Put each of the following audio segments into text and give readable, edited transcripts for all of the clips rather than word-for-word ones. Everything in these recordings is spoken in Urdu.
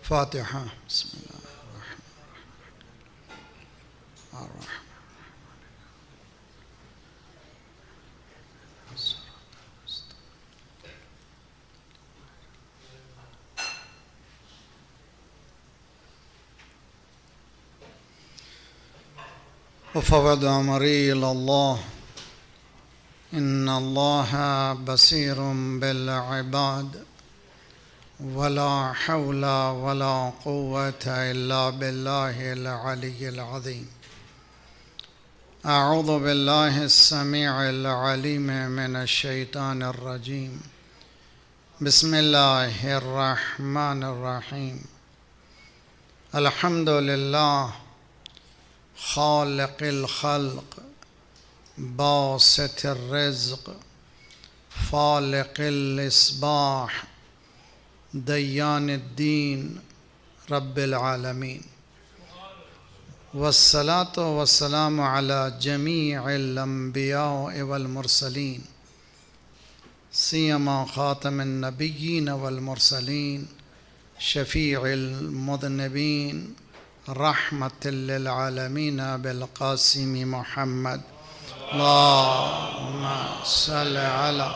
فاتحہ بسم اللہ الرحمن وفوض أمري إلى الله إن الله بصير بالعباد ولا حول ولا قوة إلا بالله العلي العظيم أعوذ بالله السميع العليم من الشيطان الرجيم بسم الله الرحمن الرحيم الحمد لله خالق الخلق باسط الرزق فالق الإصباح ديان الدين رب العالمين والصلاة والسلام على جميع الأنبياء والمرسلين سيما خاتم النبيين والمرسلين شفيع المذنبين رحمة للعالمين بالقاسم محمد اللهم صل على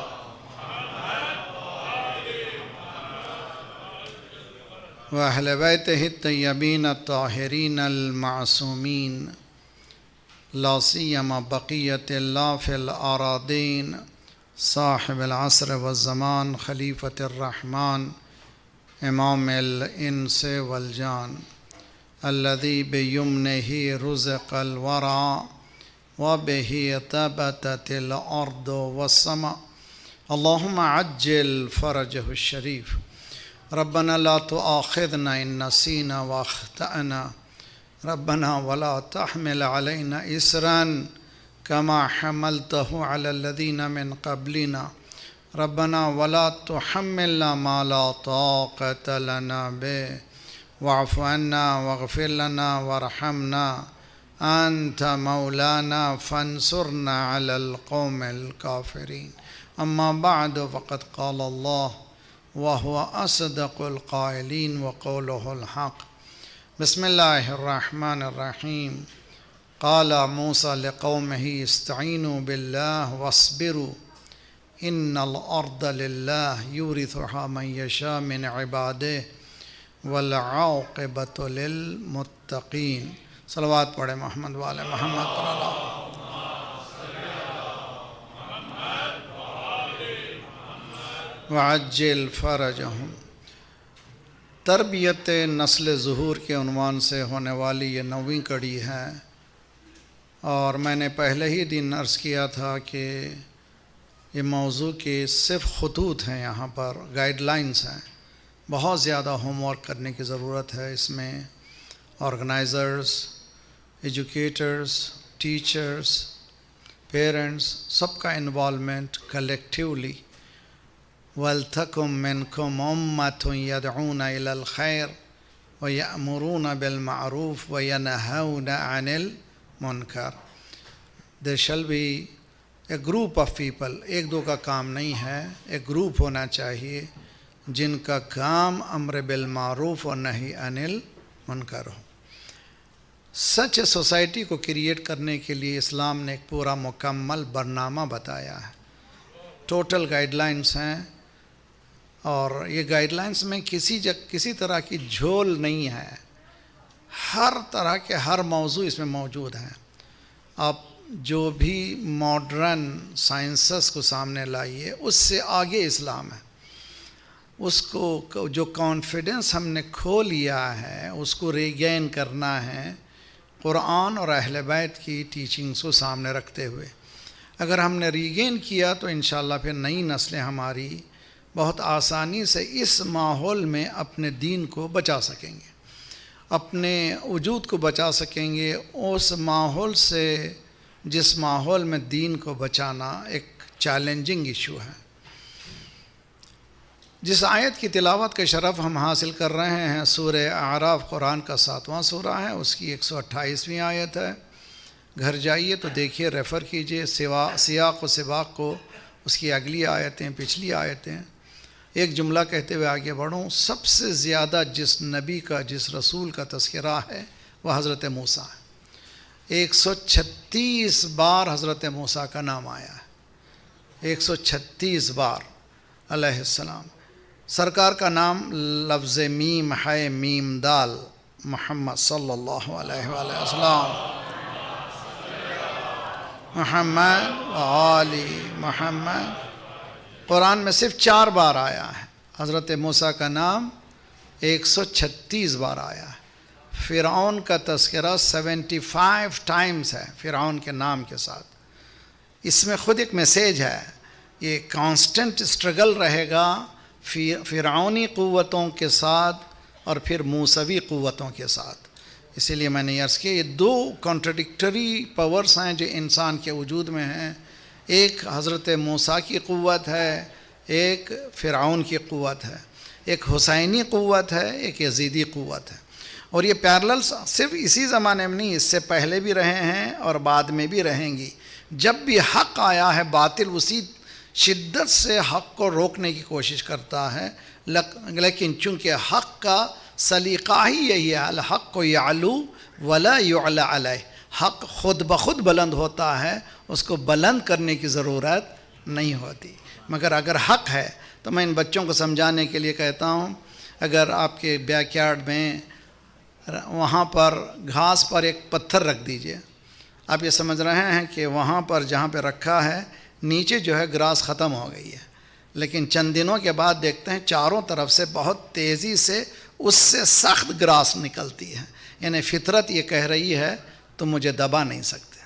وأهل بيته الطيبين الطاهرين المعصومين لا سيما بقية الله في الأراضين صاحب العصر والزمان خليفة الرحمن إمام الإنس والجان الذي بيمنه رزق الورى وبه ثبتت الأرض والسماء اللهم عجل فرجه الشريف ربنا لا تؤاخذنا إن نسينا وأخطأنا ربنا ولا تحمل علينا إسرا كما حملته على الذين من قبلنا ربنا ولا تحملنا ما لا طاقة لنا به واعف عنا واغفر لنا وارحمنا أنت مولانا فانصرنا على القوم الكافرين أما بعد فقد قال الله وهو أصدق القائلين وقوله الحق بسم الله الرحمن الرحيم قال موسى لقومه استعينوا بالله واصبروا إن الأرض لله يورثها من يشاء من عباده والعاقبۃ للمتقین صلوات پڑھے محمد والے محمد پر وعجل فرجہم تربیت نسل ظہور کے عنوان سے ہونے والی یہ 9ویں کڑی ہے اور میں نے پہلے ہی دن عرض کیا تھا کہ یہ موضوع کے صرف خطوط ہیں، یہاں پر گائیڈ لائنز ہیں، بہت زیادہ ہوم ورک کرنے کی ضرورت ہے اس میں آرگنائزرز، ایجوکیٹرز، ٹیچرز، پیرنٹس سب کا انوالومنٹ کلیکٹیولی وَلْتَكُمْ مِنْكُمْ أُمَّةٌ يَدْعُونَ إِلَى الْخَيْرِ وَيَأْمُرُونَ بِالْمَعْرُوفِ وَيَنْهَوْنَ عَنِ الْمُنْكَرِ There shall be a group of people، ایک دو کا کام نہیں ہے، ایک گروپ ہونا چاہیے جن کا کام امر بالمعروف اور نہی عن المنکر ہو۔ سچ سوسائٹی کو کریٹ کرنے کے لیے اسلام نے ایک پورا مکمل برنامہ بتایا ہے، ٹوٹل گائیڈ لائنز ہیں، اور یہ گائیڈ لائنز میں کسی طرح کی جھول نہیں ہے، ہر طرح کے ہر موضوع اس میں موجود ہیں۔ آپ جو بھی ماڈرن سائنسز کو سامنے لائیے اس سے آگے اسلام ہے، اس کو جو کانفیڈنس ہم نے کھو لیا ہے اس کو ریگین کرنا ہے قرآن اور اہل بیت کی ٹیچنگز کو سامنے رکھتے ہوئے۔ اگر ہم نے ریگین کیا تو انشاءاللہ پھر نئی نسلیں ہماری بہت آسانی سے اس ماحول میں اپنے دین کو بچا سکیں گے، اپنے وجود کو بچا سکیں گے۔ اس ماحول سے جس ماحول میں دین کو بچانا ایک چیلنجنگ ایشو ہے۔ جس آیت کی تلاوت کا شرف ہم حاصل کر رہے ہیں سورہ اعراف قرآن کا 7واں سورہ ہے، اس کی 128ویں آیت ہے۔ گھر جائیے تو دیکھیے، ریفر کیجئے سیاق و سباق کو، اس کی اگلی آیتیں، پچھلی آیتیں۔ ایک جملہ کہتے ہوئے آگے بڑھوں، سب سے زیادہ جس نبی کا، جس رسول کا تذکرہ ہے وہ حضرت موسیٰ ہے۔ 136 بار حضرت موسیٰ کا نام آیا ہے، 136 بار علیہ السلام۔ سرکار کا نام لفظ میم ہے، میم دال، محمد صلی اللہ علیہ وآلہ وسلم، محمد وآلِ محمد۔ قرآن میں صرف 4 بار آیا ہے، حضرت موسیٰ کا نام 136 بار آیا ہے۔ فرعون کا تذکرہ 75 ٹائمز ہے فرعون کے نام کے ساتھ۔ اس میں خود ایک میسیج ہے، یہ کانسٹنٹ اسٹرگل رہے گا فرعونی قوتوں کے ساتھ اور پھر موسوی قوتوں کے ساتھ۔ اسی لیے میں نے عرض کیا یہ 2 کانٹرڈکٹری پاورز ہیں جو انسان کے وجود میں ہیں، ایک حضرت موسیٰ کی قوت ہے، ایک فرعون کی قوت ہے، ایک حسینی قوت ہے، ایک یزیدی قوت ہے۔ اور یہ پیرللز صرف اسی زمانے میں نہیں، اس سے پہلے بھی رہے ہیں اور بعد میں بھی رہیں گی۔ جب بھی حق آیا ہے باطل اسی شدت سے حق کو روکنے کی کوشش کرتا ہے، لیکن چونکہ حق کا سلیقہ ہی یہی ہے، الحق یعلو ولا یعلی علیہ، حق خود بخود بلند ہوتا ہے، اس کو بلند کرنے کی ضرورت نہیں ہوتی۔ مگر اگر حق ہے تو میں ان بچوں کو سمجھانے کے لیے کہتا ہوں، اگر آپ کے بیک یارڈ میں وہاں پر گھاس پر ایک پتھر رکھ دیجئے، آپ یہ سمجھ رہے ہیں کہ وہاں پر جہاں پہ رکھا ہے نیچے جو ہے گراس ختم ہو گئی ہے، لیکن چند دنوں کے بعد دیکھتے ہیں چاروں طرف سے بہت تیزی سے اس سے سخت گراس نکلتی ہے، یعنی فطرت یہ کہہ رہی ہے تم مجھے دبا نہیں سکتے۔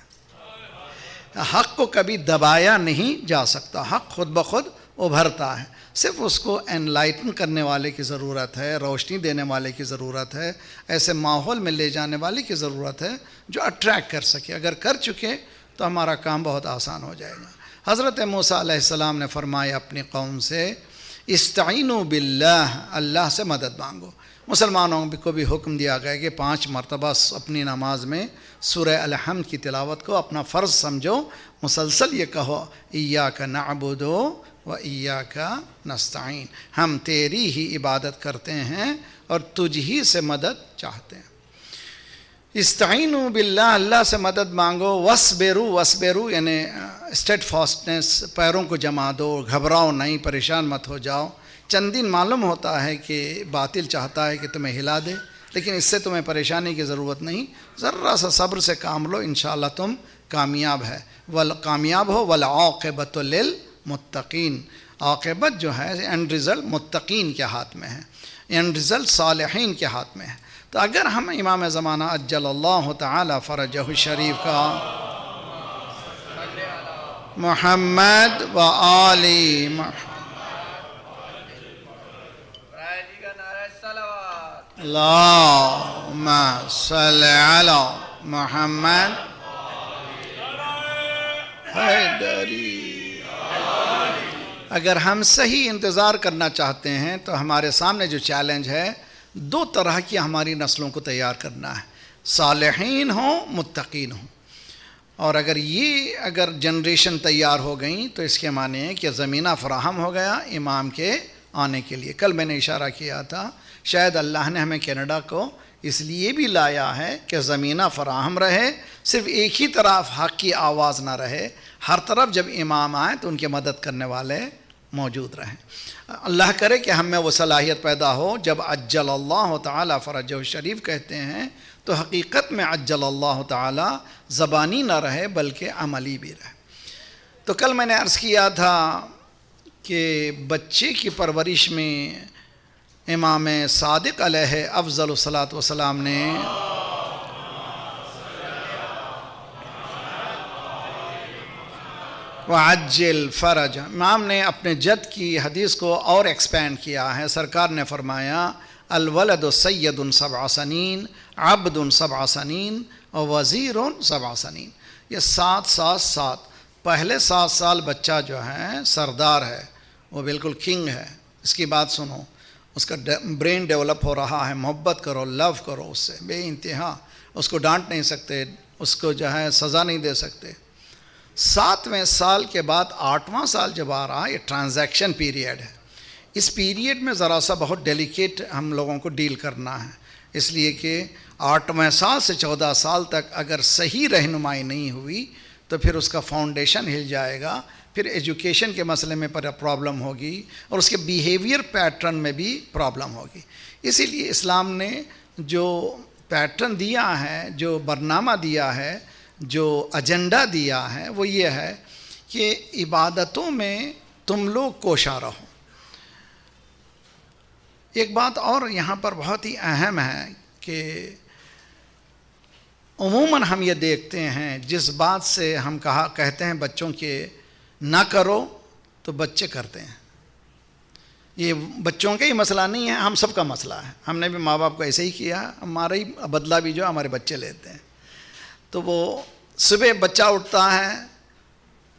حق کو کبھی دبایا نہیں جا سکتا، حق خود بخود ابھرتا ہے، صرف اس کو انلائٹن کرنے والے کی ضرورت ہے، روشنی دینے والے کی ضرورت ہے، ایسے ماحول میں لے جانے والے کی ضرورت ہے جو اٹریکٹ کر سکے۔ اگر کر چکے تو ہمارا کام بہت آسان ہو جائے گا۔ حضرت موسیٰ علیہ السلام نے فرمایا اپنی قوم سے، استعینوا باللہ، اللہ سے مدد مانگو۔ مسلمانوں کو بھی حکم دیا گیا کہ 5 مرتبہ اپنی نماز میں سورہ الحمد کی تلاوت کو اپنا فرض سمجھو، مسلسل یہ کہو ایاک نعبد و ایاک نستعین، ہم تیری ہی عبادت کرتے ہیں اور تجھ ہی سے مدد چاہتے ہیں۔ استعینوا باللہ، اللہ سے مدد مانگو، وصبروا یعنی اسٹیڈ فاسٹنس، پیروں کو جما دو، گھبراؤ نہیں، پریشان مت ہو جاؤ۔ چند دن معلوم ہوتا ہے کہ باطل چاہتا ہے کہ تمہیں ہلا دے، لیکن اس سے تمہیں پریشانی کی ضرورت نہیں، ذرا سا صبر سے کام لو، انشاءاللہ تم کامیاب کامیاب ہو۔ والعاقبۃ للمتقین، عاقبت جو ہے اینڈ رزلٹ متقین کے ہاتھ میں ہے، اینڈ رزلٹ صالحین کے ہاتھ میں ہے۔ تو اگر ہم امام زمانہ عجل اللہ تعالی فرجہ شریف کا محمد و آلی اللہم صلی علی محمد حیدری، اگر ہم صحیح انتظار کرنا چاہتے ہیں تو ہمارے سامنے جو چیلنج ہے، 2 طرح کی ہماری نسلوں کو تیار کرنا ہے، صالحین ہوں، متقین ہوں۔ اور اگر جنریشن تیار ہو گئیں تو اس کے معنی ہے کہ زمینہ فراہم ہو گیا امام کے آنے کے لیے۔ کل میں نے اشارہ کیا تھا، شاید اللہ نے ہمیں کینیڈا کو اس لیے بھی لایا ہے کہ زمینہ فراہم رہے، صرف ایک ہی طرف حق کی آواز نہ رہے، ہر طرف جب امام آئیں تو ان کی مدد کرنے والے موجود رہیں۔ اللہ کرے کہ ہم میں وہ صلاحیت پیدا ہو، جب عجل اللہ تعالی فرجہ شریف کہتے ہیں تو حقیقت میں عجل اللہ تعالی زبانی نہ رہے بلکہ عملی بھی رہے۔ تو کل میں نے عرض کیا تھا کہ بچے کی پرورش میں امام صادق علیہ افضل الصلاۃ والسلام نے وعجل فرج، امام نے اپنے جد کی حدیث کو اور ایکسپینڈ کیا ہے۔ سرکار نے فرمایا الولد سید 7 سنین، عبد 7 سنین اور وزیر 7 سنین۔ یہ 7 پہلے 7 سال بچہ جو ہے سردار ہے، وہ بالکل کنگ ہے۔ اس کی بات سنو، اس کا برین ڈیولپ ہو رہا ہے، محبت کرو، لو کرو اس سے بے انتہا، اس کو ڈانٹ نہیں سکتے، اس کو جو ہے سزا نہیں دے سکتے۔ 7ویں سال کے بعد 8واں سال جب آ رہا، یہ ٹرانزیکشن پیریڈ ہے، اس پیریڈ میں ذرا سا بہت ڈیلیکیٹ ہم لوگوں کو ڈیل کرنا ہے، اس لیے کہ 8ویں سال سے 14 سال تک اگر صحیح رہنمائی نہیں ہوئی تو پھر اس کا فاؤنڈیشن ہل جائے گا، پھر ایجوکیشن کے مسئلے میں پرابلم ہوگی اور اس کے بیہیویئر پیٹرن میں بھی پرابلم ہوگی۔ اسی لیے اسلام نے جو پیٹرن دیا ہے، جو برنامہ دیا ہے، جو ایجنڈا دیا ہے، وہ یہ ہے کہ عبادتوں میں تم لوگ کوشاں رہو۔ ایک بات اور یہاں پر بہت ہی اہم ہے کہ عموماً ہم یہ دیکھتے ہیں جس بات سے ہم کہتے ہیں بچوں کے نہ کرو تو بچے کرتے ہیں۔ یہ بچوں کا ہی مسئلہ نہیں ہے، ہم سب کا مسئلہ ہے۔ ہم نے بھی ماں باپ کو ایسے ہی کیا، ہمارا ہی بدلہ بھی جو ہمارے بچے لیتے ہیں۔ تو وہ صبح بچہ اٹھتا ہے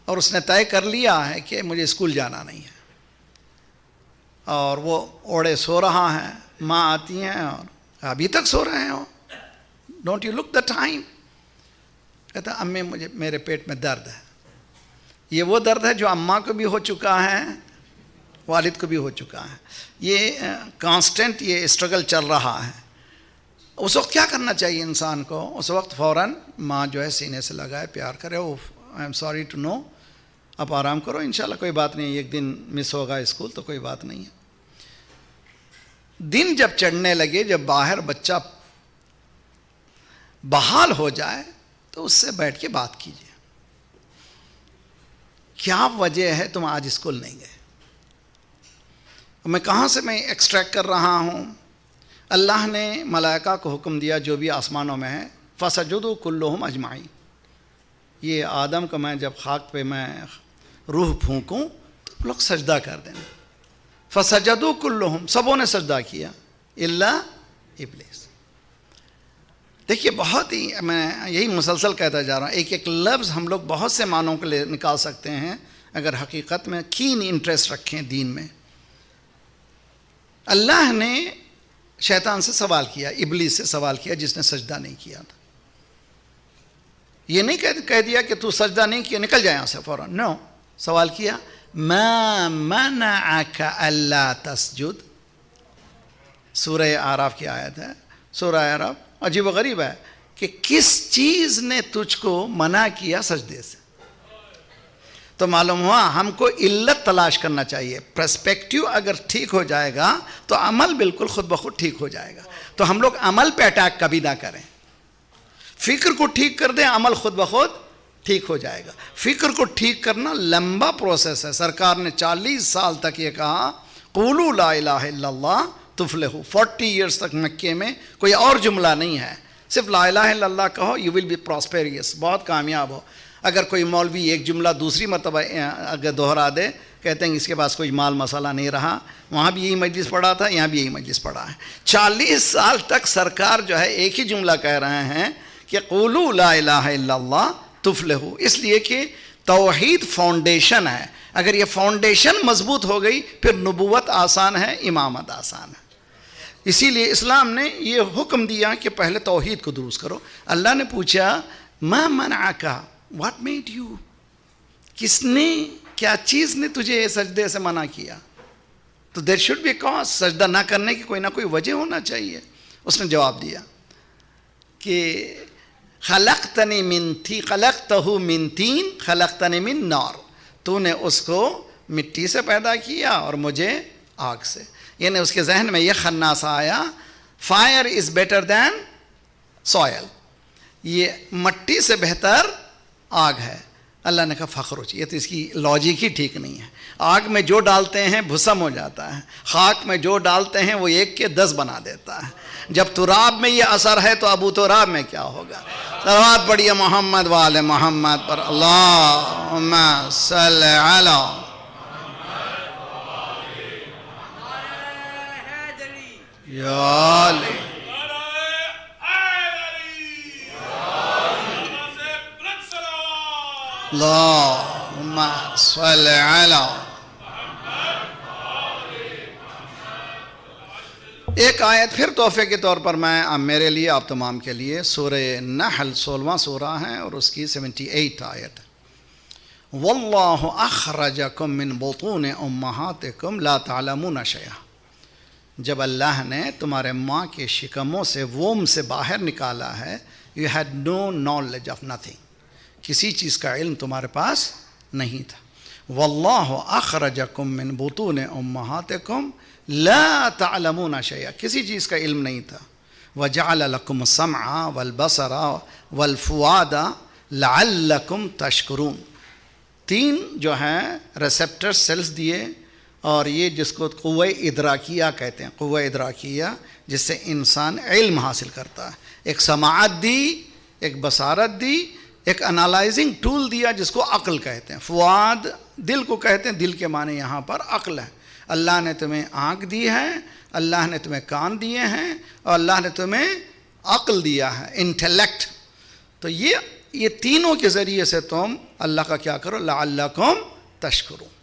اور اس نے طے کر لیا ہے کہ مجھے اسکول جانا نہیں ہے، اور وہ اوڑے سو رہا ہے، ماں آتی ہیں اور ابھی تک سو رہے ہو، don't you look the time? کہتا امی مجھے میرے پیٹ میں درد ہے۔ یہ وہ درد ہے جو اماں کو بھی ہو چکا ہے، والد کو بھی ہو چکا ہے۔ یہ کانسٹنٹ یہ اسٹرگل چل رہا ہے۔ اس وقت کیا کرنا چاہیے انسان کو؟ اس وقت فوراً ماں جو ہے سینے سے لگائے، پیار کرے، I am sorry to know, آپ آرام کرو، انشاءاللہ کوئی بات نہیں، ایک دن مس ہوگا اسکول تو کوئی بات نہیں ہے۔ دن جب چڑھنے لگے، جب باہر بچہ بحال ہو جائے تو اس سے بیٹھ کے بات کیجیے، کیا وجہ ہے تم آج اسکول نہیں گئے؟ میں کہاں سے میں ایکسٹریکٹ کر رہا ہوں؟ اللہ نے ملائکہ کو حکم دیا جو بھی آسمانوں میں ہے، فسجدوا کلہم اجمعین۔ یہ آدم کو میں جب خاک پہ میں روح پھونکوں تو لوگ سجدہ کر دیں۔ فسجدوا کلہم، سبوں نے سجدہ کیا الا ابلیس۔ دیکھیے بہت ہی، میں یہی مسلسل کہتا جا رہا ہوں، ایک ایک لفظ ہم لوگ بہت سے معنوں کے لیے نکال سکتے ہیں اگر حقیقت میں کین انٹرسٹ رکھیں دین میں۔ اللہ نے شیطان سے سوال کیا، ابلیس سے سوال کیا جس نے سجدہ نہیں کیا تھا۔ یہ نہیں کہہ دیا کہ تو سجدہ نہیں کیا نکل جائے یہاں سے فوراً، نو، سوال کیا ما منعک الا تسجد۔ سورہ اعراف کی آیت ہے، سورہ اعراف۔ عجیب و غریب ہے کہ کس چیز نے تجھ کو منع کیا سجدے سے؟ تو معلوم ہوا ہم کو علت تلاش کرنا چاہیے۔ پرسپیکٹیو اگر ٹھیک ہو جائے گا تو عمل بالکل خود بخود ٹھیک ہو جائے گا۔ تو ہم لوگ عمل پہ اٹیک کبھی نہ کریں، فکر کو ٹھیک کر دیں، عمل خود بخود ٹھیک ہو جائے گا۔ فکر کو ٹھیک کرنا لمبا پروسیس ہے۔ سرکار نے 40 سال تک یہ کہا قولوا لا الہ الا اللہ تفلحوا۔ 40 ایئرس تک مکے میں کوئی اور جملہ نہیں ہے، صرف لا الہ الا اللہ کہو، یو ول بی پراسپیریس، بہت کامیاب ہو۔ اگر کوئی مولوی ایک جملہ دوسری مرتبہ اگر دوہرا دے، کہتے ہیں اس کے پاس کوئی مال مسئلہ نہیں رہا، وہاں بھی یہی مجلس پڑھا تھا، یہاں بھی یہی مجلس پڑھا ہے۔ 40 سال تک سرکار جو ہے ایک ہی جملہ کہہ رہے ہیں کہ قولوا لا الہ الا اللہ تفلحوا، اس لیے کہ توحید فاؤنڈیشن ہے۔ اگر یہ فاؤنڈیشن مضبوط ہو گئی پھر نبوت آسان ہے، امامت آسان ہے۔ اسی لیے اسلام نے یہ حکم دیا کہ پہلے توحید کو درست کرو۔ اللہ نے پوچھا ما منعک، واٹ میڈ یو، کس نے، کیا چیز نے تجھے سجدے سے منع کیا؟ تو دیر شوڈ بی کاز، سجدہ نہ کرنے کی کوئی نہ کوئی وجہ ہونا چاہیے۔ اس نے جواب دیا کہ خلقتنی من تھی، خلقتہ من تین خلقتنی من نار، تو نے اس کو مٹی سے پیدا کیا اور مجھے آگ سے۔ یعنی اس کے ذہن میں یہ خناس آیا، fire is better than soil, یہ مٹی سے بہتر آگ ہے۔ اللہ نے کہا فخرج، یہ تو اس کی لاجک ہی ٹھیک نہیں ہے۔ آگ میں جو ڈالتے ہیں بھسم ہو جاتا ہے، خاک میں جو ڈالتے ہیں وہ 1 کے 10 بنا دیتا ہے۔ جب تراب میں یہ اثر ہے تو ابو تراب میں کیا ہوگا؟ صلوات پڑھیے محمد وآل محمد پر، اللہم صل علی یا علی۔ اللہم صل علی۔ ایک آیت پھر تحفے کے طور پر میں میرے لیے، آپ تمام کے لیے، سورہ نحل 16واں سورہ ہے اور اس کی 78 آیت۔ واللہ اخرجکم من بطون امہاتکم لا تعلمون شیئا، جب اللہ نے تمہارے ماں کے شکموں سے ووم سے باہر نکالا ہے، you had no knowledge of nothing، کسی چیز کا علم تمہارے پاس نہیں تھا. واللہ اخرجکم من بطون امہاتکم لا تعلمون شیئا، کسی چیز کا علم نہیں تھا. وجعل لکم السمع والبصر والفؤاد لعلکم تشکرون، 3 جو ہیں ریسپٹر سیلز دیے، اور یہ جس کو قوہ ادراکیہ کہتے ہیں، قوہ ادراکیہ جس سے انسان علم حاصل کرتا ہے. ایک سماعت دی، ایک بصارت دی، ایک انالائزنگ ٹول دیا جس کو عقل کہتے ہیں. فؤاد دل کو کہتے ہیں، دل کے معنی یہاں پر عقل ہے. اللہ نے تمہیں آنکھ دی ہے، اللہ نے تمہیں کان دیے ہیں، اور اللہ نے تمہیں عقل دیا ہے، انٹلیکٹ. تو یہ تینوں کے ذریعے سے تم اللہ کا کیا کرو، لعلکم تشکرون.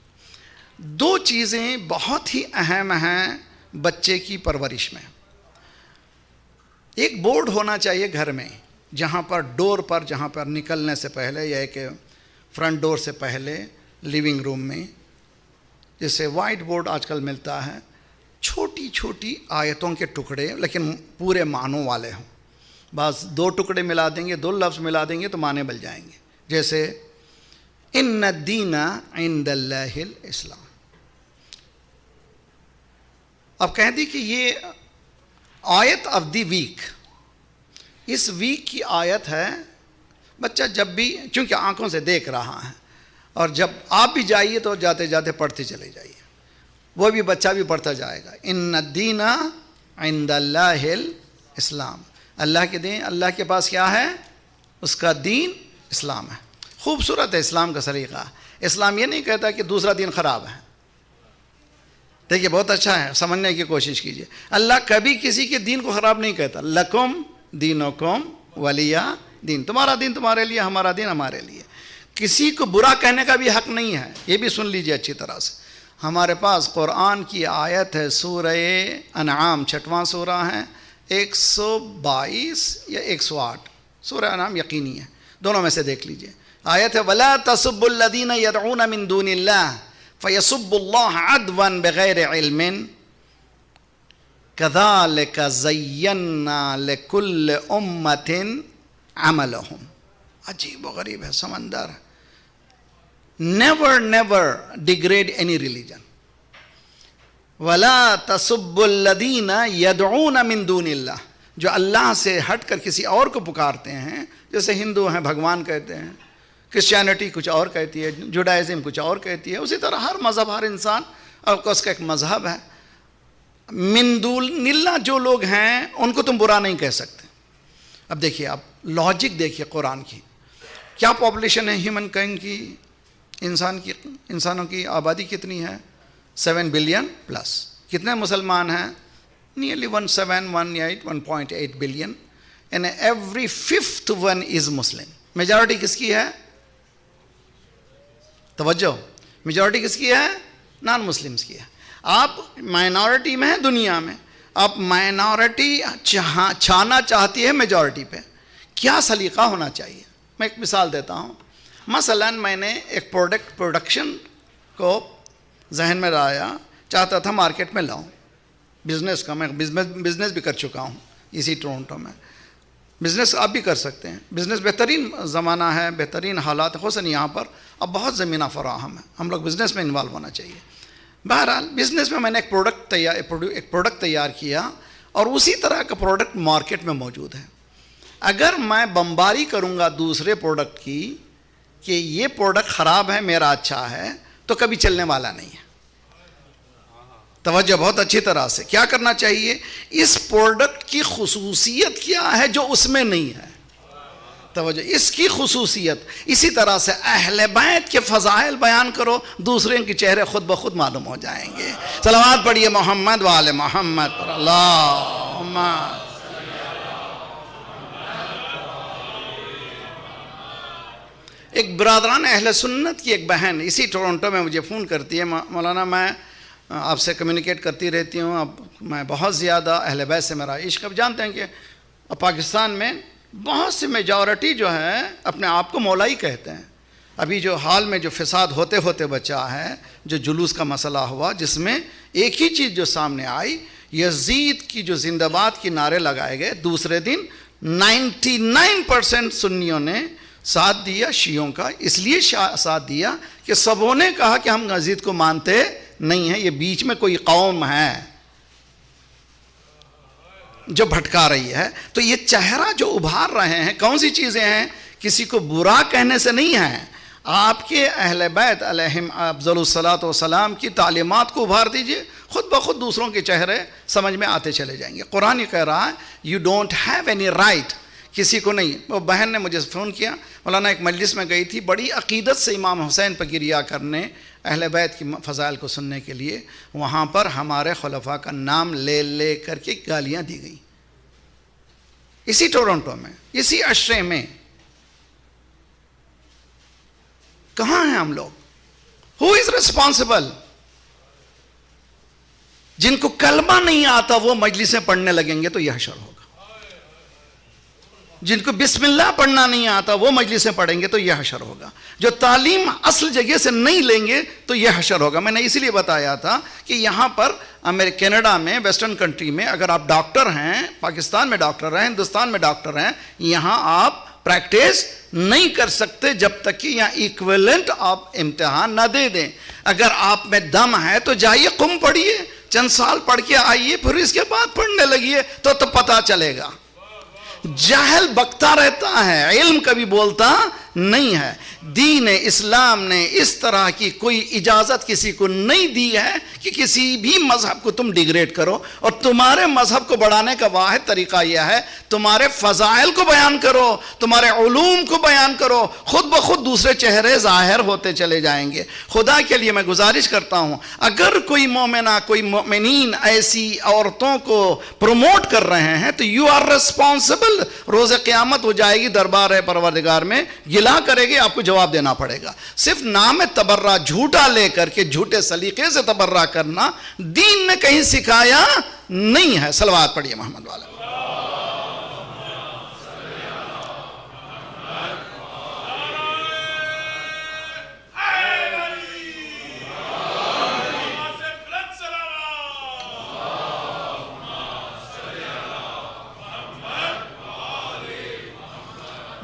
2 چیزیں بہت ہی اہم ہیں بچے کی پرورش میں. ایک بورڈ ہونا چاہیے گھر میں، جہاں پر ڈور پر، جہاں پر نکلنے سے پہلے یا کہ فرنٹ ڈور سے پہلے لیونگ روم میں، جیسے وائٹ بورڈ آج کل ملتا ہے، چھوٹی چھوٹی آیتوں کے ٹکڑے لیکن پورے معنوں والے ہوں. بعض 2 ٹکڑے ملا دیں گے، 2 لفظ ملا دیں گے تو معنی بل جائیں گے. جیسے ان الدین عند اللہ الاسلام. اب کہہ دی کہ یہ آیت آف دی ویک، اس ویک کی آیت ہے. بچہ جب بھی، چونکہ آنکھوں سے دیکھ رہا ہے، اور جب آپ بھی جائیے تو جاتے جاتے پڑھتے چلے جائیے، وہ بھی بچہ بھی پڑھتا جائے گا. ان الدین عند اللہ الاسلام، اللہ کے دین، اللہ کے پاس کیا ہے، اس کا دین اسلام ہے. خوبصورت ہے اسلام کا سلیقہ. اسلام یہ نہیں کہتا کہ دوسرا دین خراب ہے. دیکھیے بہت اچھا ہے، سمجھنے کی کوشش کیجیے. اللہ کبھی کسی کے دین کو خراب نہیں کہتا. لکم دینکم ولی دین، تمہارا دین تمہارے لیے، ہمارا دین ہمارے لیے. کسی کو برا کہنے کا بھی حق نہیں ہے. یہ بھی سن لیجیے اچھی طرح سے. ہمارے پاس قرآن کی آیت ہے، سورہ انعام 6واں سورہ ہے، 122 یا 108. سورہ انعام یقینی ہے، دونوں میں سے دیکھ لیجیے. آیت ہے وَلَا تَسُبُّ الَّذِينَ يَدْعُونَ مِن دُونِ اللَّهِ فَيَسُبُّ اللَّهَ عَدْوًا بِغَيْرِ عِلْمٍ كَذَلِكَ زَيَّنَّا لِكُلِّ أُمَّةٍ عَمَلَهُمْ. عجیب و غریب ہے سمندر. never degrade any religion. وَلَا تَسُبُّ الَّذِينَ يَدْعُونَ مِن دُونِ اللَّهِ، جو اللہ سے ہٹ کر کسی اور کو پکارتے ہیں. جیسے ہندو ہیں بھگوان کہتے ہیں، کرسچینٹی کچھ اور کہتی ہے، جوڈائزم کچھ اور کہتی ہے. اسی طرح ہر مذہب، ہر انسان اور اس کا ایک مذہب ہے. من دون اللہ جو لوگ ہیں ان کو تم برا نہیں کہہ سکتے. اب دیکھیے، اب لاجک دیکھیے قرآن کی. کیا پاپولیشن ہے ہیومن کائنڈ کی، انسانوں کی آبادی کتنی ہے؟ 7 بلین پلس. کتنے مسلمان ہیں؟ Nearly 1.8 billion. and every 5th one is Muslim. Majority کس کی ہے؟ توجہ، میجارٹی کس کی ہے؟ نان مسلمس کی ہے. آپ مائنورٹی میں ہیں دنیا میں، آپ مائنورٹی چھانا چاہتی ہے میجارٹی پہ. کیا سلیقہ ہونا چاہیے؟ میں ایک مثال دیتا ہوں. مثلا میں نے ایک پروڈکشن کو ذہن میں لایا، چاہتا تھا مارکیٹ میں لاؤں. بزنس کا، میں بزنس بھی کر چکا ہوں اسی ٹورنٹو میں. بزنس آپ بھی کر سکتے ہیں. بزنس بہترین زمانہ ہے، بہترین حالات، خصوصاً یہاں پر اب بہت زمینہ فراہم ہے. ہم لوگ بزنس میں انوالو ہونا چاہیے. بہرحال بزنس میں نے ایک پروڈکٹ تیار کیا، اور اسی طرح کا پروڈکٹ مارکیٹ میں موجود ہے. اگر میں بمباری کروں گا دوسرے پروڈکٹ کی کہ یہ پروڈکٹ خراب ہے، میرا اچھا ہے، تو کبھی چلنے والا نہیں ہے. توجہ بہت اچھی طرح سے. کیا کرنا چاہیے؟ اس پروڈکٹ کی خصوصیت کیا ہے جو اس میں نہیں ہے؟ توجہ، اس کی خصوصیت. اسی طرح سے اہل بیت کے فضائل بیان کرو، دوسرے کے چہرے خود بخود معلوم ہو جائیں گے. صلوات پڑھیے محمد وآل محمد پر. اللہم ایک برادران اہل سنت کی ایک بہن اسی ٹورنٹو میں مجھے فون کرتی ہے، مولانا میں آپ سے کمیونیکیٹ کرتی رہتی ہوں، اب میں بہت زیادہ اہل بیت سے میرا عشق. اب جانتے ہیں کہ پاکستان میں بہت سی میجورٹی جو ہے اپنے آپ کو مولا ہی کہتے ہیں. ابھی جو حال میں جو فساد ہوتے ہوتے بچا ہے، جو جلوس کا مسئلہ ہوا، جس میں ایک ہی چیز جو سامنے آئی، یزید کی جو زندہ باد کی نعرے لگائے گئے، دوسرے دن 99% سنیوں نے ساتھ دیا شیعوں کا. اس لیے ساتھ دیا کہ سبوں نے کہا کہ ہم یزید کو مانتے نہیں ہیں، یہ بیچ میں کوئی قوم ہے جو بھٹکا رہی ہے. تو یہ چہرہ جو ابھار رہے ہیں کون سی چیزیں ہیں؟ کسی کو برا کہنے سے نہیں ہیں. آپ کے اہل بیت علیہم افضل الصلاۃ والسلام کی تعلیمات کو ابھار دیجئے، خود بخود دوسروں کے چہرے سمجھ میں آتے چلے جائیں گے. قرآن یہ کہہ رہا ہے you don't have any right, کسی کو نہیں. وہ بہن نے مجھے فون کیا، مولانا ایک مجلس میں گئی تھی، بڑی عقیدت سے امام حسین پر گریا کرنے، اہل بیت کی فضائل کو سننے کے لیے. وہاں پر ہمارے خلفاء کا نام لے لے کر کے گالیاں دی گئیں، اسی ٹورنٹو میں، اسی عشرے میں. کہاں ہیں ہم لوگ؟ ہو از ریسپانسبل؟ جن کو کلمہ نہیں آتا وہ مجلسیں پڑھنے لگیں گے تو یہ حشر ہوگا. جن کو بسم اللہ پڑھنا نہیں آتا وہ مجلسیں پڑھیں گے تو یہ حشر ہوگا. جو تعلیم اصل جگہ سے نہیں لیں گے تو یہ حشر ہوگا. میں نے اسی لیے بتایا تھا کہ یہاں پر کینیڈا میں، ویسٹرن کنٹری میں، اگر آپ ڈاکٹر ہیں، پاکستان میں ڈاکٹر ہیں، ہندوستان میں ڈاکٹر ہیں، یہاں آپ پریکٹس نہیں کر سکتے جب تک کہ یہاں ایکویلنٹ آپ امتحان نہ دے دیں. اگر آپ میں دم ہے تو جائیے قم پڑھیے، چند سال پڑھ کے آئیے، پھر اس کے بعد پڑھنے لگیے تو پتہ چلے گا. جاہل بکتا رہتا ہے، علم کبھی بولتا نہیں ہے. دین اسلام نے اس طرح کی کوئی اجازت کسی کو نہیں دی ہے کہ کسی بھی مذہب کو تم ڈیگریڈ کرو. اور تمہارے مذہب کو بڑھانے کا واحد طریقہ یہ ہے، تمہارے فضائل کو بیان کرو، تمہارے علوم کو بیان کرو، خود بخود دوسرے چہرے ظاہر ہوتے چلے جائیں گے. خدا کے لیے میں گزارش کرتا ہوں، اگر کوئی مومنہ، کوئی مومنین ایسی عورتوں کو پروموٹ کر رہے ہیں تو یو آر ریسپانسبل. روز قیامت ہو جائے گی دربار پروردگار میں، گلا کرے گی، آپ کو جواب دینا پڑے گا. صرف نام تبرہ جھوٹا لے کر کے جھوٹے سلیقے سے تبرہ کرنا دین نے کہیں سکھایا نہیں ہے. صلوات پڑھیے محمد والا.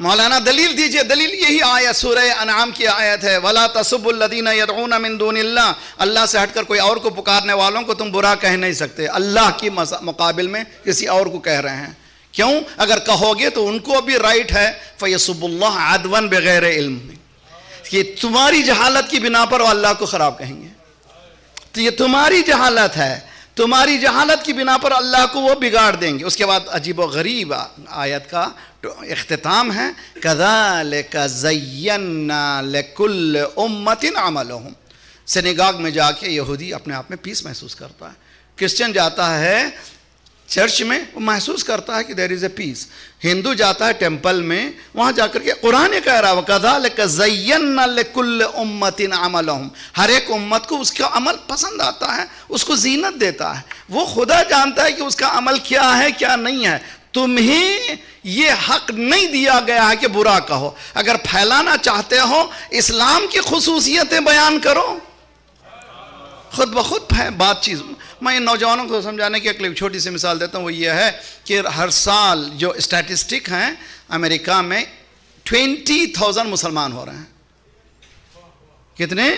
مولانا دلیل دیجئے. دلیل یہی آیت سورہ انعام کی آیت ہے، وَلَا تَسُبُّوا الَّذِينَ يَدْعُونَ مِن دُونِ اللَّهِ. اللہ سے ہٹ کر کوئی اور کو پکارنے والوں کو تم برا کہہ نہیں سکتے. اللہ کی مقابل میں کسی اور کو کہہ رہے ہیں. کیوں؟ اگر کہو گے تو ان کو بھی رائٹ ہے فَيَسُبُّ اللَّهَ عَدْوًا بِغَيْرِ علم، کہ تمہاری جہالت کی بنا پر وہ اللہ کو خراب کہیں گے. تو یہ تمہاری جہالت ہے، تمہاری جہالت کی بنا پر اللہ کو وہ بگاڑ دیں گے. اس کے بعد عجیب و غریب آیت کا اختتام ہے، کذالک زینا لکل امت عملہم. سینیگاگ میں جا کے یہودی اپنے آپ میں پیس محسوس کرتا ہے، کرسچن جاتا ہے چرچ میں وہ محسوس کرتا ہے کہ دیر از اے پیس. ہندو جاتا ہے ٹیمپل میں، وہاں جا کر کے قرآن کہہ رہا ہے کذالک زینا لکل امت عملہم. ہر ایک امت کو اس کا عمل پسند آتا ہے، اس کو زینت دیتا ہے. وہ خدا جانتا ہے کہ اس کا عمل کیا ہے کیا نہیں ہے. تمہیں یہ حق نہیں دیا گیا ہے کہ برا کہو. اگر پھیلانا چاہتے ہو اسلام کی خصوصیتیں بیان کرو، خود بخود بات چیز. میں ان نوجوانوں کو سمجھانے کی ایک چھوٹی سی مثال دیتا ہوں. وہ یہ ہے کہ ہر سال جو اسٹیٹسٹک ہیں امریکہ میں 20,000 مسلمان ہو رہے ہیں. کتنے؟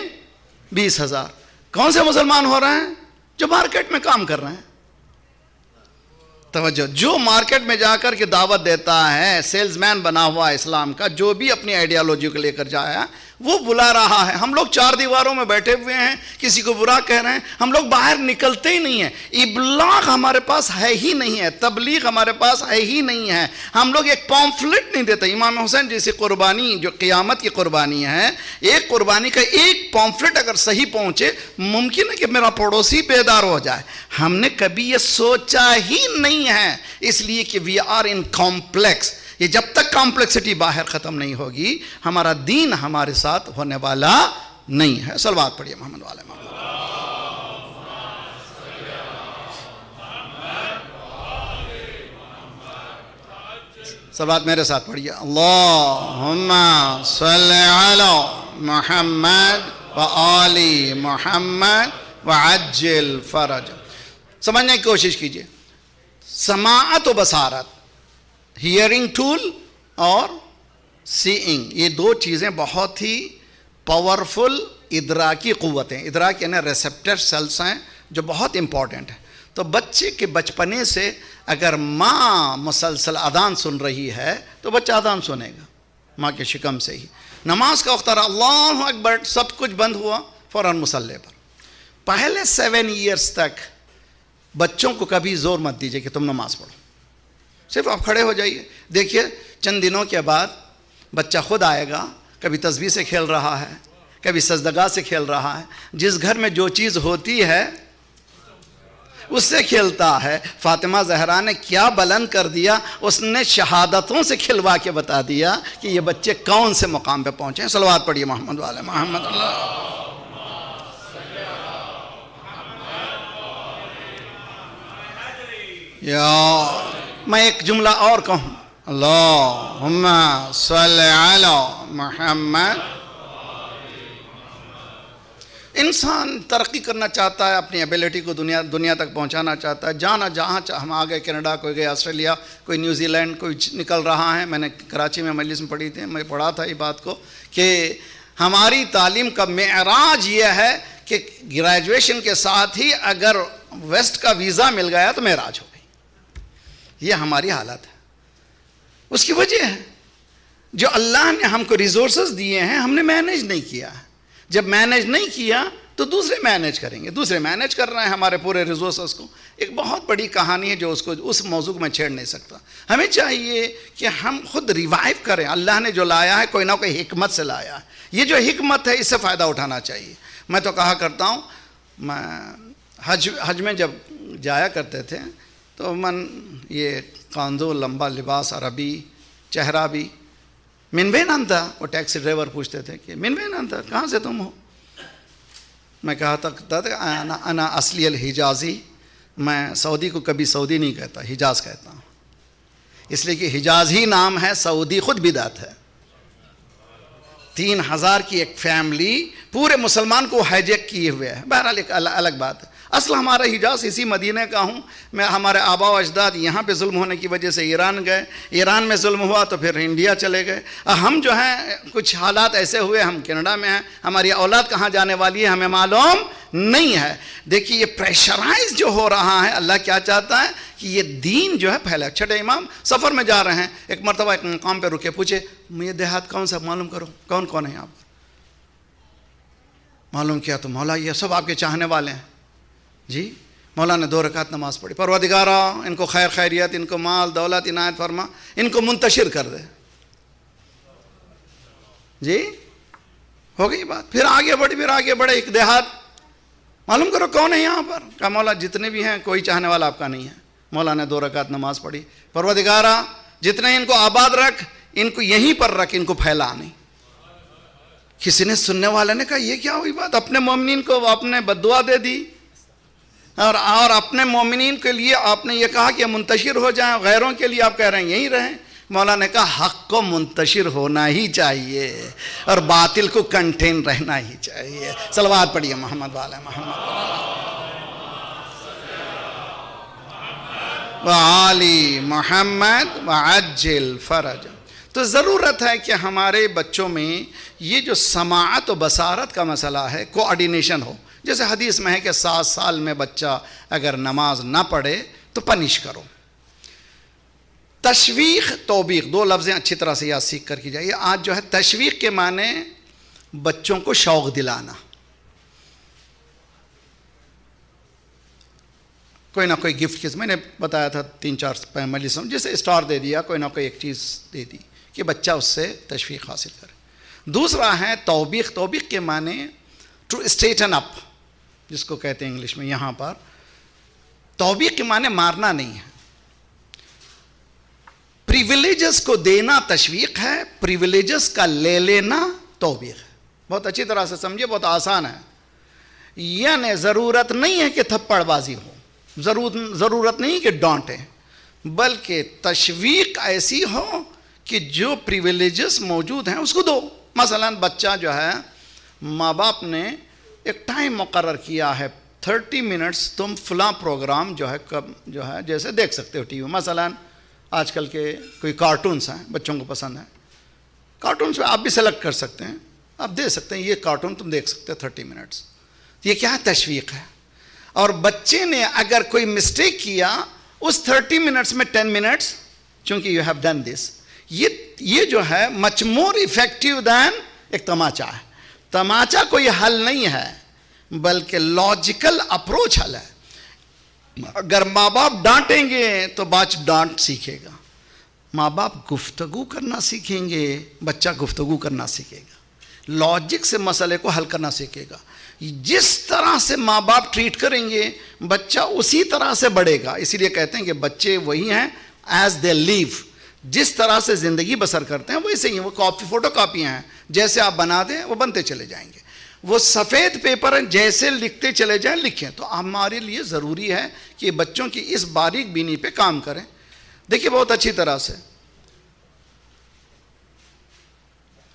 20,000. کون سے مسلمان ہو رہے ہیں؟ جو مارکیٹ میں کام کر رہے ہیں. توجہ، جو مارکیٹ میں جا کر کے دعوت دیتا ہے، سیلز مین بنا ہوا اسلام کا، جو بھی اپنی آئیڈیالوجی کو لے کر جایا وہ بلا رہا ہے. ہم لوگ چار دیواروں میں بیٹھے ہوئے ہیں، کسی کو برا کہہ رہے ہیں، ہم لوگ باہر نکلتے ہی نہیں ہیں. ابلاغ ہمارے پاس ہے ہی نہیں ہے، تبلیغ ہمارے پاس ہے ہی نہیں ہے. ہم لوگ ایک پامفلٹ نہیں دیتے. امام حسین جیسی قربانی جو قیامت کی قربانی ہے، ایک قربانی کا ایک پامفلٹ اگر صحیح پہنچے، ممکن ہے کہ میرا پڑوسی بیدار ہو جائے. ہم نے کبھی یہ سوچا ہی نہیں ہے، اس لیے کہ وی آر ان کمپلیکس. یہ جب تک کمپلیکسٹی باہر ختم نہیں ہوگی، ہمارا دین ہمارے ساتھ ہونے والا نہیں ہے. صلوات پڑھیے محمد والے محمد. صلوات میرے ساتھ پڑھیے. اللہم صلی علی محمد وآل محمد وعجل فرج. سمجھنے کی کوشش کیجئے. سماعت و بصارت, ہیئرنگ ٹول اور سیئنگ, یہ دو چیزیں بہت ہی پاورفل ادراکی قوتیں, ادراک یعنی ریسپٹر سیلس ہیں جو بہت امپورٹنٹ ہیں. تو بچے کے بچپنے سے اگر ماں مسلسل اذان سن رہی ہے تو بچہ اذان سنے گا ماں کے شکم سے ہی. نماز کا وقت آ رہا, اللہ اکبر, سب کچھ بند ہوا, فوراً مصلی پر. پہلے 7 ایئرس تک بچوں کو کبھی زور مت دیجئے کہ تم نماز پڑھو, صرف آپ کھڑے ہو جائیے. دیکھیے چند دنوں کے بعد بچہ خود آئے گا, کبھی تسبیح سے کھیل رہا ہے, کبھی سجدگاہ سے کھیل رہا ہے. جس گھر میں جو چیز ہوتی ہے اس سے کھیلتا ہے. فاطمہ زہرا نے کیا بلند کر دیا, اس نے شہادتوں سے کھلوا کے بتا دیا کہ یہ بچے کون سے مقام پہ پہنچے ہیں. صلوات پڑھیے محمد والے محمد. اللہ یا میں ایک جملہ اور کہوں, اللہم صلی علی محمد. انسان ترقی کرنا چاہتا ہے, اپنی ایبیلٹی کو دنیا تک پہنچانا چاہتا ہے, جانا جہاں ہم آگئے, کینیڈا, کوئی گئے آسٹریلیا, کوئی نیوزی لینڈ, کوئی نکل رہا ہے. میں نے کراچی میں مجلس میں پڑھی تھی, میں پڑھا تھا یہ بات کو کہ ہماری تعلیم کا معراج یہ ہے کہ گریجویشن کے ساتھ ہی اگر ویسٹ کا ویزا مل گیا تو معراج ہو گئی. یہ ہماری حالت ہے. اس کی وجہ ہے جو اللہ نے ہم کو ریسورسز دیے ہیں ہم نے مینیج نہیں کیا ہے. جب مینیج نہیں کیا تو دوسرے مینیج کریں گے. دوسرے مینیج کر رہے ہیں ہمارے پورے ریسورسز کو. ایک بہت بڑی کہانی ہے جو اس موضوع کو میں چھیڑ نہیں سکتا. ہمیں چاہیے کہ ہم خود ریوائیو کریں. اللہ نے جو لایا ہے کوئی نہ کوئی حکمت سے لایا ہے. یہ جو حکمت ہے اس سے فائدہ اٹھانا چاہیے. میں تو کہا کرتا ہوں, میں حج میں جب جایا کرتے تھے تو یہ کاندو, لمبا لباس, عربی چہرہ بھی. من وین انت, وہ ٹیکسی ڈرائیور پوچھتے تھے کہ من وین انت, کہاں سے تم ہو. میں کہا تھا انا اصلی الحجازی, میں سعودی کو کبھی سعودی نہیں کہتا, حجاز کہتا ہوں, اس لیے کہ حجاز ہی نام ہے, سعودی خود بدعت ہے. 3000 کی ایک فیملی پورے مسلمان کو ہائیجیک کیے ہوئے ہے. بہرحال ایک الگ بات ہے. اصل ہمارا حجاز اسی مدینہ کا ہوں میں. ہمارے آبا و اجداد یہاں پہ ظلم ہونے کی وجہ سے ایران گئے, ایران میں ظلم ہوا تو پھر انڈیا چلے گئے. ہم جو ہیں کچھ حالات ایسے ہوئے, ہم کینیڈا میں ہیں, ہماری اولاد کہاں جانے والی ہے ہمیں معلوم نہیں ہے. دیکھیے یہ پریشرائز جو ہو رہا ہے, اللہ کیا چاہتا ہے کہ یہ دین جو ہے پھیلے. چھٹے امام سفر میں جا رہے ہیں, ایک مرتبہ ایک مقام پہ رکے, پوچھے یہ دیہات کون سا معلوم کرو, کون کون ہے یہاں پر. معلوم کیا تو مولا یہ سب آپ کے چاہنے والے ہیں. جی مولا نے 2 رکعت نماز پڑھی. پروردگارا ان کو خیر خیریت, ان کو مال دولت عنایت فرما, ان کو منتشر کر دے. جی ہو گئی بات. پھر آگے بڑھے, ایک دیہات, معلوم کرو کون ہے یہاں پر. کہا مولا جتنے بھی ہیں کوئی چاہنے والا آپ کا نہیں ہے. مولا نے 2 رکعت نماز پڑھی. پروردگارا جتنے ان کو آباد رکھ, ان کو یہیں پر رکھ, ان کو پھیلا نہیں. کسی نے سننے والے نے کہا یہ کیا ہوئی بات, اپنے مومنین کو آپ نے بددعا دے دی اور اپنے مومنین کے لیے آپ نے یہ کہا کہ منتشر ہو جائیں, غیروں کے لیے آپ کہہ رہے ہیں یہیں رہیں. مولا نے کہا حق کو منتشر ہونا ہی چاہیے اور باطل کو کنٹین رہنا ہی چاہیے. صلوات پڑھیے محمد والے محمد وآل محمد وعجل فرج. تو ضرورت ہے کہ ہمارے بچوں میں یہ جو سماعت و بصارت کا مسئلہ ہے کوآرڈینیشن ہو. جیسے حدیث میں ہے کہ 7 سال میں بچہ اگر نماز نہ پڑھے تو پنش کرو. تشویق توبیق 2 لفظیں اچھی طرح سے یاد سیکھ کر کی جائے. آج جو ہے تشویق کے معنی بچوں کو شوق دلانا. کوئی نہ کوئی گفٹ کس, میں نے بتایا تھا 3-4 مجلسوں, جسے اسٹار دے دیا, کوئی نہ کوئی ایک چیز دے دی کہ بچہ اس سے تشویق حاصل کرے. دوسرا ہے توبیق. توبیق کے معنی ٹو اسٹریٹن اپ, جس کو کہتے ہیں انگلش میں. یہاں پر توبیق کے معنی مارنا نہیں ہے. پریویلیجز کو دینا تشویق ہے, پریویلیجز کا لے لینا توبیق ہے. بہت اچھی طرح سے سمجھے, بہت آسان ہے. یعنی ضرورت نہیں ہے کہ تھپڑ بازی ہو, ضرورت نہیں کہ ڈانٹیں, بلکہ تشویق ایسی ہو کہ جو پریویلیجز موجود ہیں اس کو دو. مثلا بچہ جو ہے ماں باپ نے ایک ٹائم مقرر کیا ہے 30 منٹس تم فلاں پروگرام جو ہے کب جو ہے جیسے دیکھ سکتے ہو ٹی وی. مثلا آج کل کے کوئی کارٹونس ہیں بچوں کو پسند ہیں, کارٹونس میں آپ بھی سلیکٹ کر سکتے ہیں, آپ دے سکتے ہیں یہ کارٹون تم دیکھ سکتے ہو 30 منٹس. یہ کیا تشویق ہے. اور بچے نے اگر کوئی مسٹیک کیا اس 30 منٹس میں 10 منٹس چونکہ یو ہیو ڈن دس, یہ جو ہے مچ مور افیکٹو دین ایک تماچا ہے. تماچا کوئی حل نہیں ہے بلکہ لاجیکل اپروچ حل ہے. اگر ماں باپ ڈانٹیں گے تو بچہ ڈانٹ سیکھے گا, ماں باپ گفتگو کرنا سیکھیں گے بچہ گفتگو کرنا سیکھے گا, لاجک سے مسئلے کو حل کرنا سیکھے گا. جس طرح سے ماں باپ ٹریٹ کریں گے بچہ اسی طرح سے بڑھے گا. اسی لیے کہتے ہیں کہ بچے وہی ہیں ایز دے لیو, جس طرح سے زندگی بسر کرتے ہیں ویسے ہی, وہ فوٹو کاپیاں ہیں, جیسے آپ بنا دیں وہ بنتے چلے جائیں گے. وہ سفید پیپر ہیں, جیسے لکھتے چلے جائیں لکھیں. تو ہمارے لیے ضروری ہے کہ بچوں کی اس باریک بینی پہ کام کریں. دیکھیے بہت اچھی طرح سے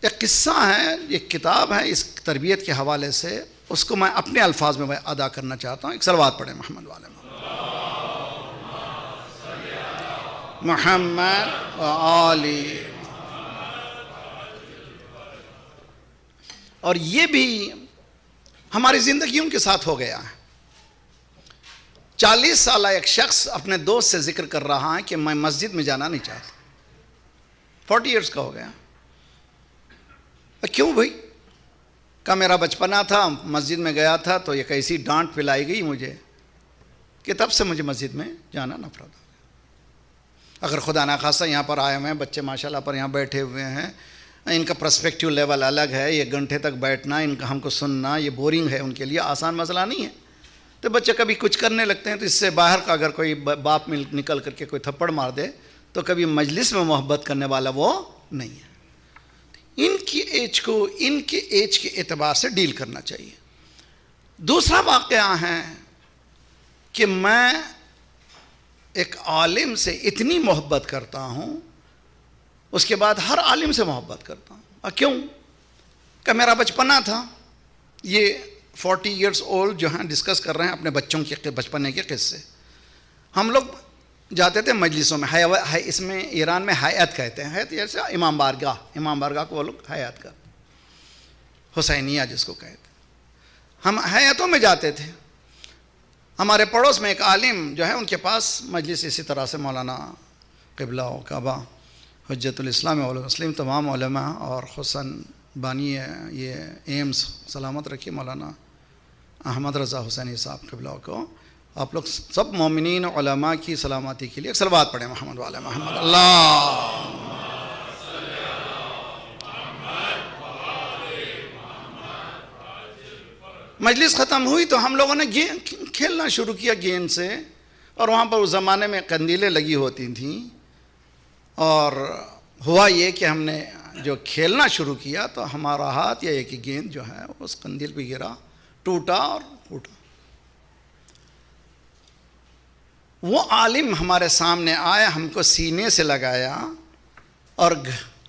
ایک قصہ ہے, ایک کتاب ہے اس تربیت کے حوالے سے, اس کو میں اپنے الفاظ میں ادا کرنا چاہتا ہوں. ایک صلوات پڑھیں محمد والے محمد وآلہ. اور یہ بھی ہماری زندگیوں کے ساتھ ہو گیا ہے. 40 سالہ ایک شخص اپنے دوست سے ذکر کر رہا ہے کہ میں مسجد میں جانا نہیں چاہتا. 40 ایئرس کا ہو گیا. کیوں بھائی؟ کہ میرا بچپنا تھا, مسجد میں گیا تھا تو ایک ایسی ڈانٹ پلائی گئی مجھے کہ تب سے مجھے مسجد میں جانا نفرت ہو گیا. اگر خدا نخواستہ یہاں پر آئے ہوئے ہیں بچے ماشاءاللہ پر یہاں بیٹھے ہوئے ہیں, ان کا پرسپیکٹیو لیول الگ ہے, 1 گھنٹے تک بیٹھنا, ان کا ہم کو سننا یہ بورنگ ہے, ان کے لیے آسان مسئلہ نہیں ہے. تو بچے کبھی کچھ کرنے لگتے ہیں تو اس سے باہر کا اگر کوئی باپ نکل کر کے کوئی تھپڑ مار دے تو کبھی مجلس میں محبت کرنے والا وہ نہیں ہے. ان کی ایج کو ان کے ایج کے اعتبار سے ڈیل کرنا چاہیے. دوسرا واقعہ ہے کہ میں ایک عالم سے اتنی محبت کرتا ہوں, اس کے بعد ہر عالم سے محبت کرتا ہوں. کیوں؟ کہ میرا بچپنا تھا. یہ 40 ایئرس اولڈ جو ہیں ڈسکس کر رہے ہیں اپنے بچوں کے بچپنے کے قصے. ہم لوگ جاتے تھے مجلسوں میں, اس میں ایران میں حیات کہتے ہیں, حیات جیسے امام بارگاہ کو وہ لوگ حیات کا حسینیہ جس کو کہتے ہیں. ہم حیاتوں میں جاتے تھے. ہمارے پڑوس میں ایک عالم جو ہے ان کے پاس مجلس اسی طرح سے مولانا قبلہ و کعبہ حجت الاسلام والمسلم تمام علماء اور حسن بانی یہ ایمز سلامت رکھیے مولانا احمد رضا حسینی صاحب قبلہ کو, آپ لوگ سب مومنین علماء کی سلامتی کے لیے ایک صلوات پڑھیں محمد والے محمد. اللہ مجلس ختم ہوئی تو ہم لوگوں نے کھیلنا شروع کیا گیند سے, اور وہاں پر اس زمانے میں قندیلیں لگی ہوتی تھیں. اور ہوا یہ کہ ہم نے جو کھیلنا شروع کیا تو ہمارا ہاتھ یا ایک گیند جو ہے اس قندیل پہ گرا, ٹوٹا اور پھوٹا. وہ عالم ہمارے سامنے آیا, ہم کو سینے سے لگایا اور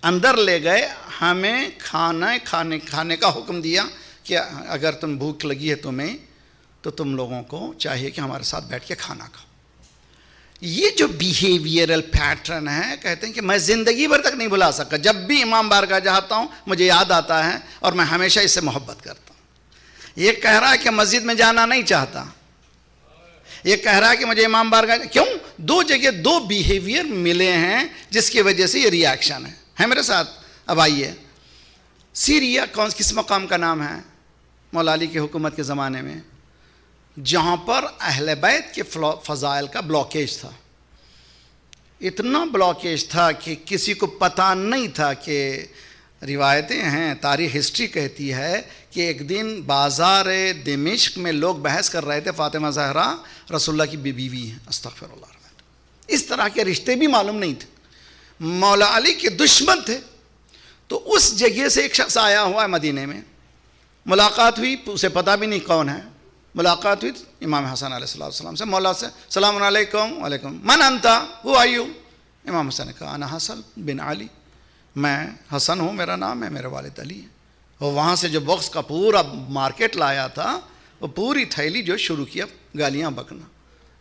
اندر لے گئے. ہمیں کھانے کا حکم دیا کہ اگر تم بھوک لگی ہے تمہیں تو تم لوگوں کو چاہیے کہ ہمارے ساتھ بیٹھ کے کھانا کھاؤ. یہ جو بیہیویئرل پیٹرن ہے, کہتے ہیں کہ میں زندگی بھر تک نہیں بھلا سکتا. جب بھی امام بارگاہ جاتا ہوں مجھے یاد آتا ہے اور میں ہمیشہ اس سے محبت کرتا ہوں. یہ کہہ رہا ہے کہ مسجد میں جانا نہیں چاہتا, یہ کہہ رہا ہے کہ مجھے امام بارگاہ, کیوں؟ 2 جگہ 2 بیہیویئر ملے ہیں جس کی وجہ سے یہ ریاکشن ہے میرے ساتھ. اب آئیے, سیریا کس مقام کا نام ہے؟ مولا علی کی حکومت کے زمانے میں, جہاں پر اہل بیت کے فضائل کا بلاکیج تھا. اتنا بلاکیج تھا کہ کسی کو پتہ نہیں تھا. کہ روایتیں ہیں, تاریخ ہسٹری کہتی ہے کہ ایک دن بازار دمشق میں لوگ بحث کر رہے تھے, فاطمہ زہرا رسول اللہ کی بیوی ہیں, استغفر اللہ. اس طرح کے رشتے بھی معلوم نہیں تھے, مولا علی کے دشمن تھے. تو اس جگہ سے ایک شخص آیا ہوا ہے مدینے میں, ملاقات ہوئی, اسے پتہ بھی نہیں کون ہے. ملاقات ہوئی امام حسن علیہ السلام سے, مولا سے السلام علیکم. وعلیکم. من انتا, ہو آر یو؟ امام حسن نے کہا انا حسن بن علی, میں حسن ہوں، میرا نام ہے، میرے والد علی ہیں. اور وہاں سے جو بکس کا پورا مارکیٹ لایا تھا وہ پوری تھیلی جو شروع کیا گالیاں بکنا.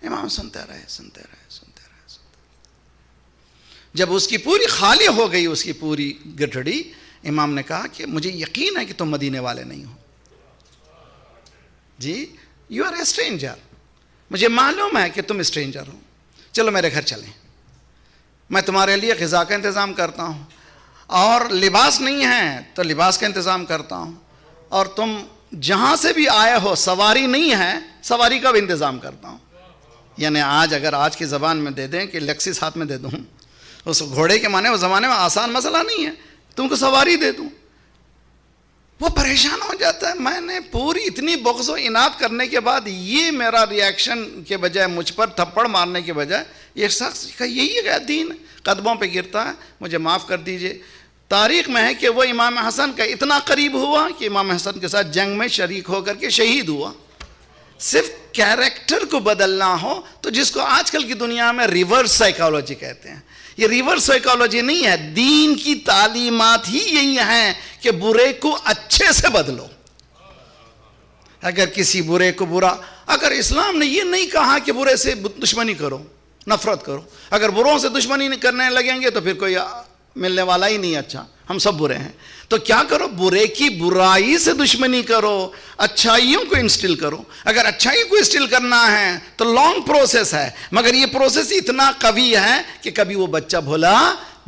امام سنتے رہے سنتے رہے سنتے رہے سنتے رہے. جب اس کی پوری خالی ہو گئی اس کی پوری گٹھڑی، امام نے کہا کہ مجھے یقین ہے کہ تم مدینے والے نہیں ہو. جی یو آر اے اسٹرینجر، مجھے معلوم ہے کہ تم اسٹرینجر ہو. چلو میرے گھر چلیں، میں تمہارے لیے غذا کا انتظام کرتا ہوں، اور لباس نہیں ہے تو لباس کا انتظام کرتا ہوں، اور تم جہاں سے بھی آئے ہو سواری نہیں ہے، سواری کا بھی انتظام کرتا ہوں. یعنی اگر آج کی زبان میں دے دیں کہ لیکسس ہاتھ میں دے دوں، اس گھوڑے کے معنی اس زمانے میں آسان مسئلہ نہیں ہے، تم کو سواری دے دوں. وہ پریشان ہو جاتا ہے. میں نے پوری اتنی بغض و عناد کرنے کے بعد یہ میرا ریاکشن کے بجائے مجھ پر تھپڑ مارنے کے بجائے یہ شخص کا یہی ہے دین، قدموں پہ گرتا ہے. مجھے معاف کر دیجئے. تاریخ میں ہے کہ وہ امام حسن کا اتنا قریب ہوا کہ امام حسن کے ساتھ جنگ میں شریک ہو کر کے شہید ہوا. صرف کیریکٹر کو بدلنا ہو تو جس کو آج کل کی دنیا میں ریورس سائیکالوجی کہتے ہیں، یہ ریورس سائیکالوجی نہیں ہے. دین کی تعلیمات ہی یہی ہیں کہ برے کو اچھے سے بدلو. اگر کسی برے کو برا، اگر اسلام نے یہ نہیں کہا کہ برے سے دشمنی کرو، نفرت کرو. اگر بروں سے دشمنی کرنے لگیں گے تو پھر کوئی ملنے والا ہی نہیں اچھا، ہم سب برے ہیں. تو کیا کرو؟ برے کی برائی سے دشمنی کرو، اچھائیوں کو انسٹل کرو. اگر اچھائی کو انسٹل کرنا ہے تو لانگ پروسیس ہے، مگر یہ پروسیس اتنا قوی ہے کہ کبھی وہ بچہ بھولا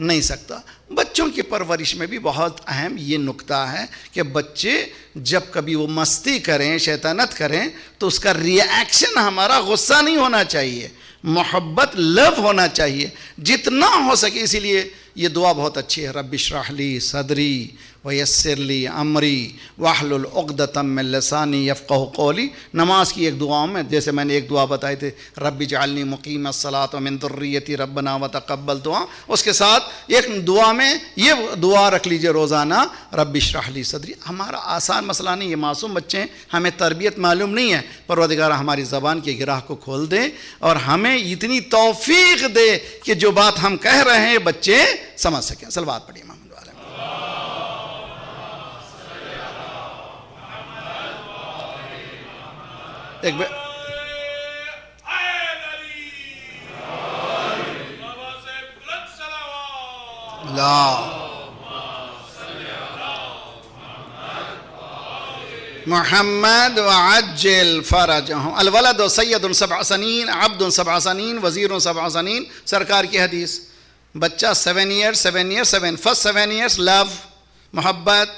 نہیں سکتا. بچوں کی پرورش میں بھی بہت اہم یہ نکتہ ہے کہ بچے جب کبھی وہ مستی کریں، شیطنت کریں، تو اس کا ری ایکشن ہمارا غصہ نہیں ہونا چاہیے، محبت، لو ہونا چاہیے جتنا ہو سکے. اسی لیے یہ دعا بہت اچھی ہے، رب اشرح لی صدری ویسر لی امری واحلل عقدۃ من لسانی یفقہوا قولی. نماز کی ایک دعاؤں میں جیسے میں نے ایک دعا بتائی تھی، رب اجعلنی مقیم الصلاۃ ومن ذریتی ربنا وتقبل دعا، اس کے ساتھ ایک دعا میں یہ دعا رکھ لیجئے روزانہ، رب اشرح لی صدری. ہمارا آسان مسئلہ نہیں، یہ معصوم بچے ہیں، ہمیں تربیت معلوم نہیں ہے. پروردگار ہماری زبان کی گراہ کو کھول دے اور ہمیں اتنی توفیق دے کہ جو بات ہم کہہ رہے ہیں بچے سمجھ سکیں. صلوات پڑھیے محمد والے. ایک محمد وعجل فرجهم. الولد سید 7 سنین عبد 7 سنین وزیر 7 سنین. سرکار کی حدیث. بچہ 7 ایئر فرسٹ 7 ایئرس لو، محبت،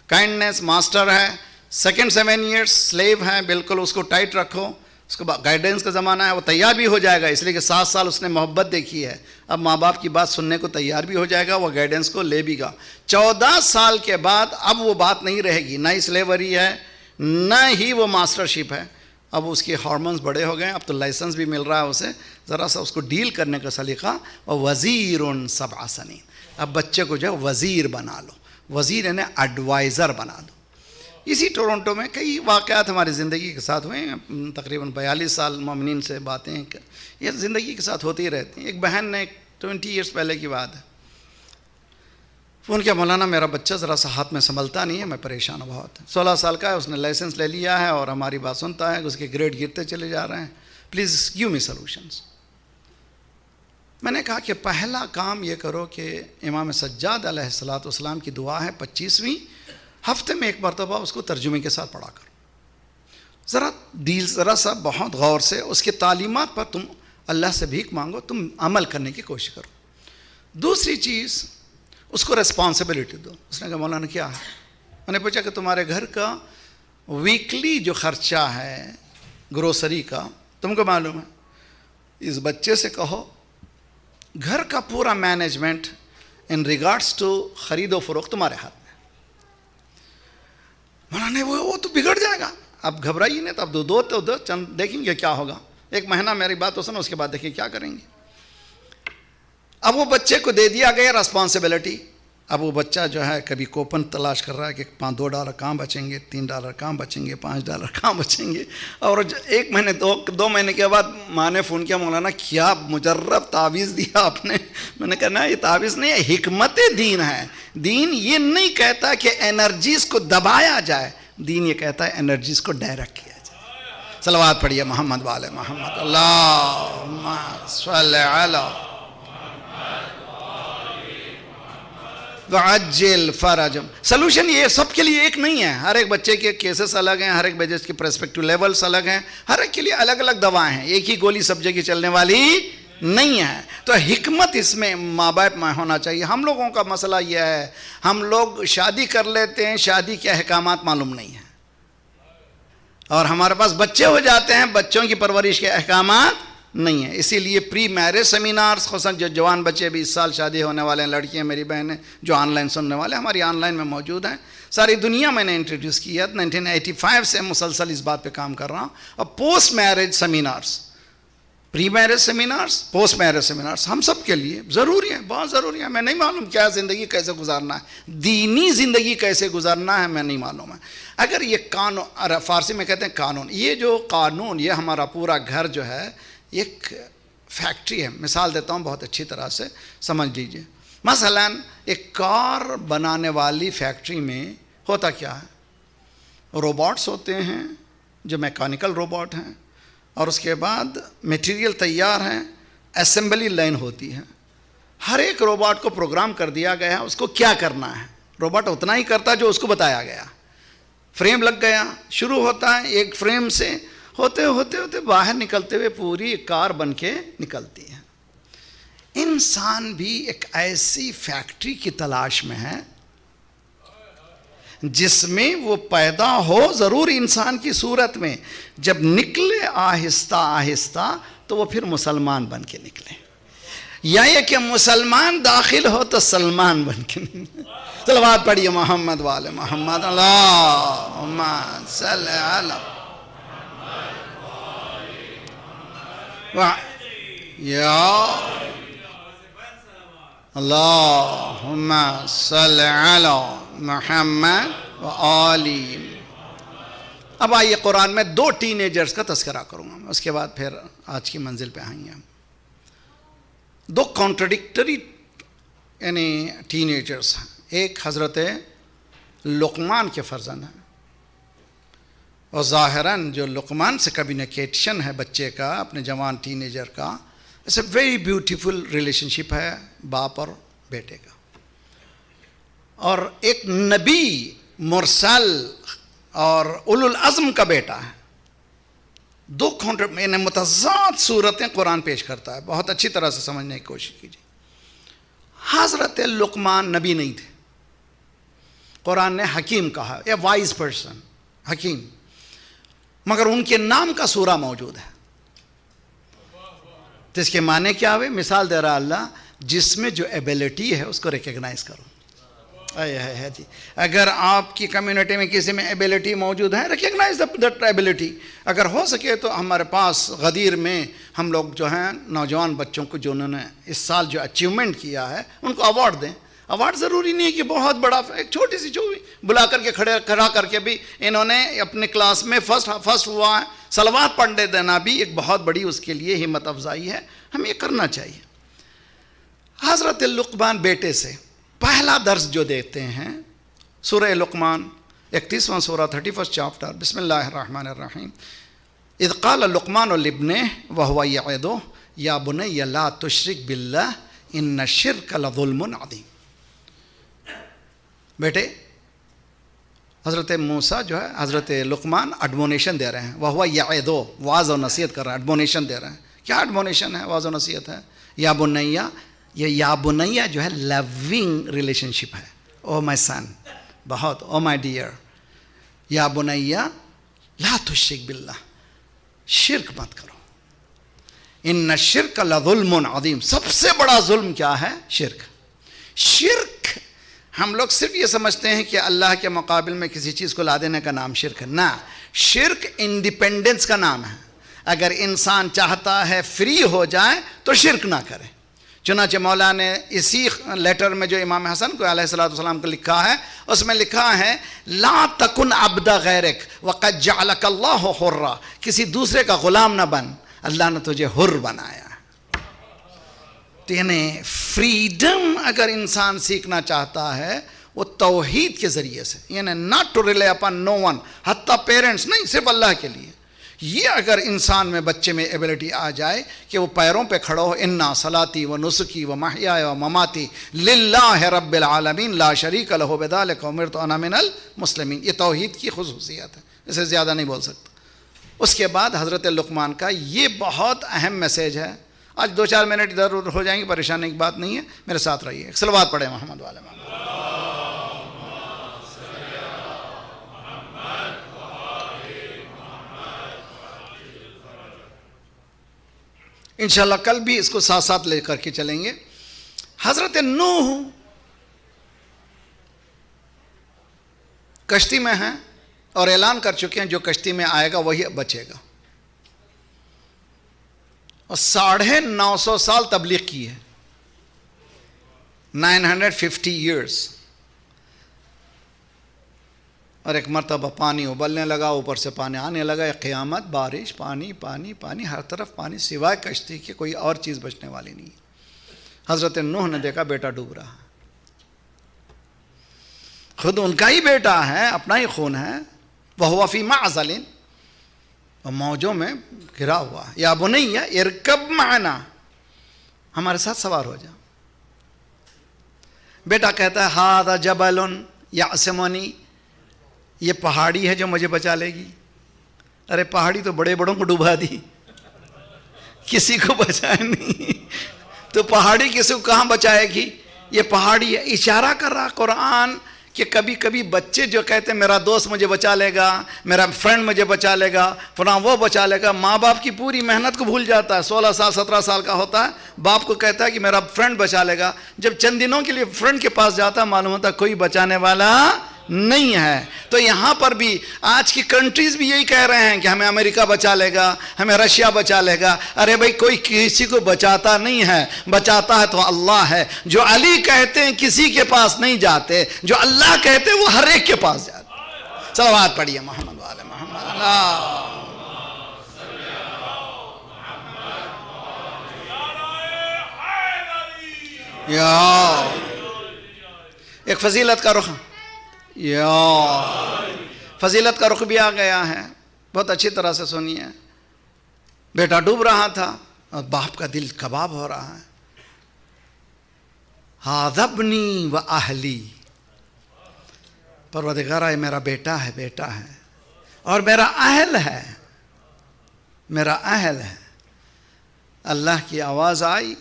کائنڈنس، ماسٹر ہے. سیکنڈ 7 ایئرس سلیو ہے، بالکل اس کو ٹائٹ رکھو. اس کو گائیڈنس کا زمانہ ہے، وہ تیار بھی ہو جائے گا، اس لیے کہ 7 سال اس نے محبت دیکھی ہے. اب ماں باپ کی بات سننے کو تیار بھی ہو جائے گا، وہ گائیڈنس کو لے بھی گا. 14 سال کے بعد اب وہ بات نہیں رہے گی، نہ ہی سلیوری ہے نہ ہی وہ ماسٹرشپ ہے. اب اس کے ہارمونز بڑے ہو گئے، اب تو لائسنس بھی مل رہا ہے اسے. ذرا سا اس کو ڈیل کرنے کا سلیقہ. اور وزیر 7 سنین. اب بچے کو جو ہے وزیر بنا لو، وزیر یعنی ایڈوائزر بنا دو. اسی ٹورنٹو میں کئی واقعات ہماری زندگی کے ساتھ ہوئے ہیں. تقریباً 42 سال مومنین سے باتیں یہ زندگی کے ساتھ ہوتی رہتی ہیں. ایک بہن نے 20 ایئرس پہلے کی بات ہے، فون کیا، مولانا میرا بچہ ذرا سا ہاتھ میں سنبھلتا نہیں ہے، میں پریشان ہوں بہت. 16 سال کا ہے، اس نے لائسنس لے لیا ہے اور ہماری بات سنتا ہے، اس کے گریڈ گرتے چلے جا رہے ہیں، پلیز گیو می سولوشنس. میں نے کہا کہ پہلا کام یہ کرو کہ امام سجاد علیہ السلام کی دعا ہے 25ویں، ہفتے میں ایک مرتبہ اس کو ترجمے کے ساتھ پڑھا کرو. ذرا سا بہت غور سے اس کے تعلیمات پر تم اللہ سے بھیک مانگو، تم عمل کرنے کی کوشش کرو. دوسری چیز، اس کو ریسپانسبلٹی دو. اس نے کہا مولانا کیا ہے؟ میں نے پوچھا کہ تمہارے گھر کا ویکلی جو خرچہ ہے گروسری کا تم کو معلوم ہے؟ اس بچے سے کہو گھر کا پورا مینجمنٹ ان ریگارڈس ٹو خرید و فروخت تمہارے ہاتھ میں. مولانا وہ تو بگڑ جائے گا. اب گھبرائیے نہیں، تو اب دو چند دیکھیں گے کیا ہوگا. 1 مہینہ میری بات تو سنو، اس کے بعد دیکھیں کیا کریں گے. اب وہ بچے کو دے دیا گیا ریسپانسبلٹی. اب وہ بچہ جو ہے کبھی کوپن تلاش کر رہا ہے کہ $2 کہاں بچیں گے، $3 کہاں بچیں گے، $5 کہاں بچیں گے. اور 1 مہینے 2 مہینے کے بعد ماں نے فون کیا، مولانا کیا مجرب تعویذ دیا آپ نے. میں نے کہا نا یہ تعویذ نہیں ہے، حکمت دین ہے. دین یہ نہیں کہتا کہ انرجیز کو دبایا جائے، دین یہ کہتا ہے انرجیز کو ڈائریکٹ کیا جائے. صلوات پڑھیے محمد والے محمد. اللہم صلی علی وعجل فرجم. سلوشن یہ سب کے لیے ایک نہیں ہے. ہر ایک بچے کے کیسز الگ ہیں، ہر ایک بچے کے پرسپیکٹو لیولز الگ ہیں، ہر ایک کے لیے الگ الگ دوائیں ہیں. ایک ہی گولی سب جگہ چلنے والی نہیں ہے. تو حکمت اس میں ماں باپ میں ہونا چاہیے. ہم لوگوں کا مسئلہ یہ ہے، ہم لوگ شادی کر لیتے ہیں، شادی کے احکامات معلوم نہیں ہیں، اور ہمارے پاس بچے ہو جاتے ہیں، بچوں کی پرورش کے احکامات نہیں ہے. اسی لیے پری میرج سیمینارز، خصوصاً جو جوان بچے بھی اس سال شادی ہونے والے ہیں، لڑکیاں میری بہنیں جو آن لائن سننے والے ہماری آن لائن میں موجود ہیں، ساری دنیا میں نے انٹروڈیوس کیا. 1985 سے مسلسل اس بات پہ کام کر رہا ہوں. اور post marriage seminars, pre marriage seminars, post marriage seminars ہم سب کے لیے ضروری ہیں، بہت ضروری ہیں. میں نہیں معلوم کیا زندگی کیسے گزارنا ہے، دینی زندگی کیسے گزارنا ہے، میں نہیں معلوم ہے. اگر یہ قانون، فارسی میں کہتے ہیں قانون، یہ جو قانون، یہ ہمارا پورا گھر جو ہے ایک فیکٹری ہے. مثال دیتا ہوں بہت اچھی طرح سے سمجھ لیجئے. مثلا ایک کار بنانے والی فیکٹری میں ہوتا کیا ہے، روبوٹس ہوتے ہیں جو میکانیکل روبوٹ ہیں، اور اس کے بعد میٹیریل تیار ہیں، اسمبلی لائن ہوتی ہے. ہر ایک روبوٹ کو پروگرام کر دیا گیا ہے اس کو کیا کرنا ہے. روبوٹ اتنا ہی کرتا جو اس کو بتایا گیا. فریم لگ گیا، شروع ہوتا ہے ایک فریم سے، ہوتے ہوتے ہوتے باہر نکلتے ہوئے پوری ایک کار بن کے نکلتی ہے. انسان بھی ایک ایسی فیکٹری کی تلاش میں ہے جس میں وہ پیدا ہو ضرور انسان کی صورت میں، جب نکلے آہستہ آہستہ تو وہ پھر مسلمان بن کے نکلے، یا یہ کہ مسلمان داخل ہو تو سلمان بن کے نکلے. صلوات پڑھیے محمد والے محمد. اللہم صلی علی یا اللہم صلی علی محمد و آلی. اب آئیے قرآن میں 2 ٹین ایجرز کا تذکرہ کروں گا، اس کے بعد پھر آج کی منزل پہ آئیں گے. ہم 2 کانٹرڈکٹری یعنی ٹین ایجرز ہیں. ایک حضرت لقمان کے فرزند ہیں، اور ظاہراً جو لقمان سے کمیونیکیشن ہے بچے کا، اپنے جوان ٹین ایجر کا، it's a very beautiful relationship ہے باپ اور بیٹے کا. اور ایک نبی مرسل اور اولو العزم کا بیٹا ہے. 2 متضاد صورتیں قرآن پیش کرتا ہے، بہت اچھی طرح سے سمجھنے کی کوشش کیجیے. حضرت لقمان نبی نہیں تھے، قرآن نے حکیم کہا، اے وائز پرسن، حکیم، مگر ان کے نام کا سورہ موجود ہے. تو اس کے معنی کیا ہوئے؟ مثال دے رہا اللہ، جس میں جو ایبیلٹی ہے اس کو ریکگنائز کرو. ہے جی، اگر آپ کی کمیونٹی میں کسی میں ایبیلٹی موجود ہے، ریکگنائز دیٹ ایبیلٹی. اگر ہو سکے تو ہمارے پاس غدیر میں ہم لوگ جو ہیں نوجوان بچوں کو جو انہوں نے اس سال جو اچیومنٹ کیا ہے ان کو ایوارڈ دیں. ایوارڈ ضروری نہیں ہے کہ بہت بڑا، ایک چھوٹی سی جو بھی بلا کر کے کھڑا کر کے بھی انہوں نے اپنے کلاس میں فرسٹ ہوا ہے، صلوات پڑھنے دینا بھی ایک بہت بڑی اس کے لیے ہمت افزائی ہے. ہمیں یہ کرنا چاہیے. حضرت لقمان بیٹے سے پہلا درس جو دیتے ہیں سورہ لقمان 31واں سورہ 31 چیپٹر، بسم اللہ الرحمن الرحیم. اذ قال لقمان لابنه وهو يعظه یا بنی لا تشرک باللہ ان الشرک لظلم عظیم. بیٹے، حضرت موسیٰ جو ہے، حضرت لقمان ایڈمونیشن دے رہے ہیں. وہو یعظو، واعظ و نصیحت کر رہے ہیں، ایڈمونیشن دے رہے ہیں. کیا ایڈمونیشن ہے؟ واعظ و نصیحت ہے. یا بنیہ، یہ یا بنیہ جو ہے لونگ ریلیشن شپ ہے. او مائی سن، بہت، او مائی ڈیئر، یا بنیہ لا تشرک باللہ، شرک مت کرو. ان الشرک لظلم عظیم، سب سے بڑا ظلم کیا ہے؟ شرک. شرک ہم لوگ صرف یہ سمجھتے ہیں کہ اللہ کے مقابل میں کسی چیز کو لا دینے کا نام شرک ہے. نہ، شرک انڈیپینڈنس کا نام ہے. اگر انسان چاہتا ہے فری ہو جائے تو شرک نہ کرے. چنانچہ مولا نے اسی لیٹر میں جو امام حسن کو علیہ السلام کو لکھا ہے، اس میں لکھا ہے لا تکن عبد غیرک وقد جعلک اللہ حرا، کسی دوسرے کا غلام نہ بن، اللہ نے تجھے حر بنایا۔ یعنی فریڈم اگر انسان سیکھنا چاہتا ہے وہ توحید کے ذریعے سے، یعنی not to rely upon no one، حتیٰ پیرنٹس نہیں، صرف اللہ کے لیے۔ یہ اگر انسان میں بچے میں ایبلٹی آ جائے کہ وہ پیروں پہ کھڑا ہو، انا صلاتی و نسکی و محیای و مماتی للہ رب العالمین لا شریک لہ بذلک امرت انا من المسلمین، یہ توحید کی خصوصیت ہے، اسے زیادہ نہیں بول سکتا۔ اس کے بعد حضرت لقمان کا یہ بہت اہم میسیج ہے۔ آج 2-4 منٹ ادھر ادھر ہو جائیں گے، پریشانی کی بات نہیں ہے، میرے ساتھ رہیے۔ ایک صلوات پڑھیں محمد والے محمد۔ انشاءاللہ کل بھی اس کو ساتھ ساتھ لے کر کے چلیں گے۔ حضرت نوح کشتی میں ہیں اور اعلان کر چکے ہیں جو کشتی میں آئے گا وہی بچے گا، اور 950 سال تبلیغ کی ہے، 950 ایئرس۔ اور ایک مرتبہ پانی ابلنے لگا، اوپر سے پانی آنے لگا، ایک قیامت، بارش، پانی پانی پانی، ہر طرف پانی، سوائے کشتی کے کوئی اور چیز بچنے والی نہیں۔ حضرت نوح نے دیکھا بیٹا ڈوب رہا ہے، خود ان کا ہی بیٹا ہے، اپنا ہی خون ہے، وَهُوَ فِي مَعْزَلٍ، اور موجوں میں گھرا ہوا ہے۔ یا بنی ارکب معنا، ہمارے ساتھ سوار ہو جا۔ بیٹا کہتا ہے ھذا جبل یعصمنی، یہ پہاڑی ہے جو مجھے بچا لے گی۔ ارے پہاڑی تو بڑے بڑوں کو ڈوبا دی، کسی کو بچائے نہیں، تو پہاڑی کسی کو کہاں بچائے گی؟ یہ پہاڑی ہے۔ اشارہ کر رہا قرآن کہ کبھی کبھی بچے جو کہتے ہیں میرا دوست مجھے بچا لے گا، میرا فرینڈ مجھے بچا لے گا، فلاں وہ بچا لے گا، ماں باپ کی پوری محنت کو بھول جاتا ہے۔ 16 سال 17 سال کا ہوتا ہے، باپ کو کہتا ہے کہ میرا فرینڈ بچا لے گا، جب چند دنوں کے لیے فرینڈ کے پاس جاتا ہے معلوم ہوتا ہے کوئی بچانے والا نہیں ہے۔ تو یہاں پر بھی آج کی کنٹریز بھی یہی کہہ رہے ہیں کہ ہمیں امریکہ بچا لے گا، ہمیں رشیا بچا لے گا۔ ارے بھائی کوئی کسی کو بچاتا نہیں ہے، بچاتا ہے تو اللہ ہے۔ جو علی کہتے ہیں کسی کے پاس نہیں جاتے، جو اللہ کہتے ہیں وہ ہر ایک کے پاس جاتے۔ صلوات پڑھیے محمد والے محمد۔ اللہ یا ایک فضیلت کا رخ، یا فضیلت کا رخ بھی آ گیا ہے، بہت اچھی طرح سے سنیے۔ بیٹا ڈوب رہا تھا اور باپ کا دل کباب ہو رہا ہے۔ ھذا ابنی و اہلی، پروردگارا یہ میرا بیٹا ہے، بیٹا ہے اور میرا اہل ہے، میرا اہل ہے۔ اللہ کی آواز آئی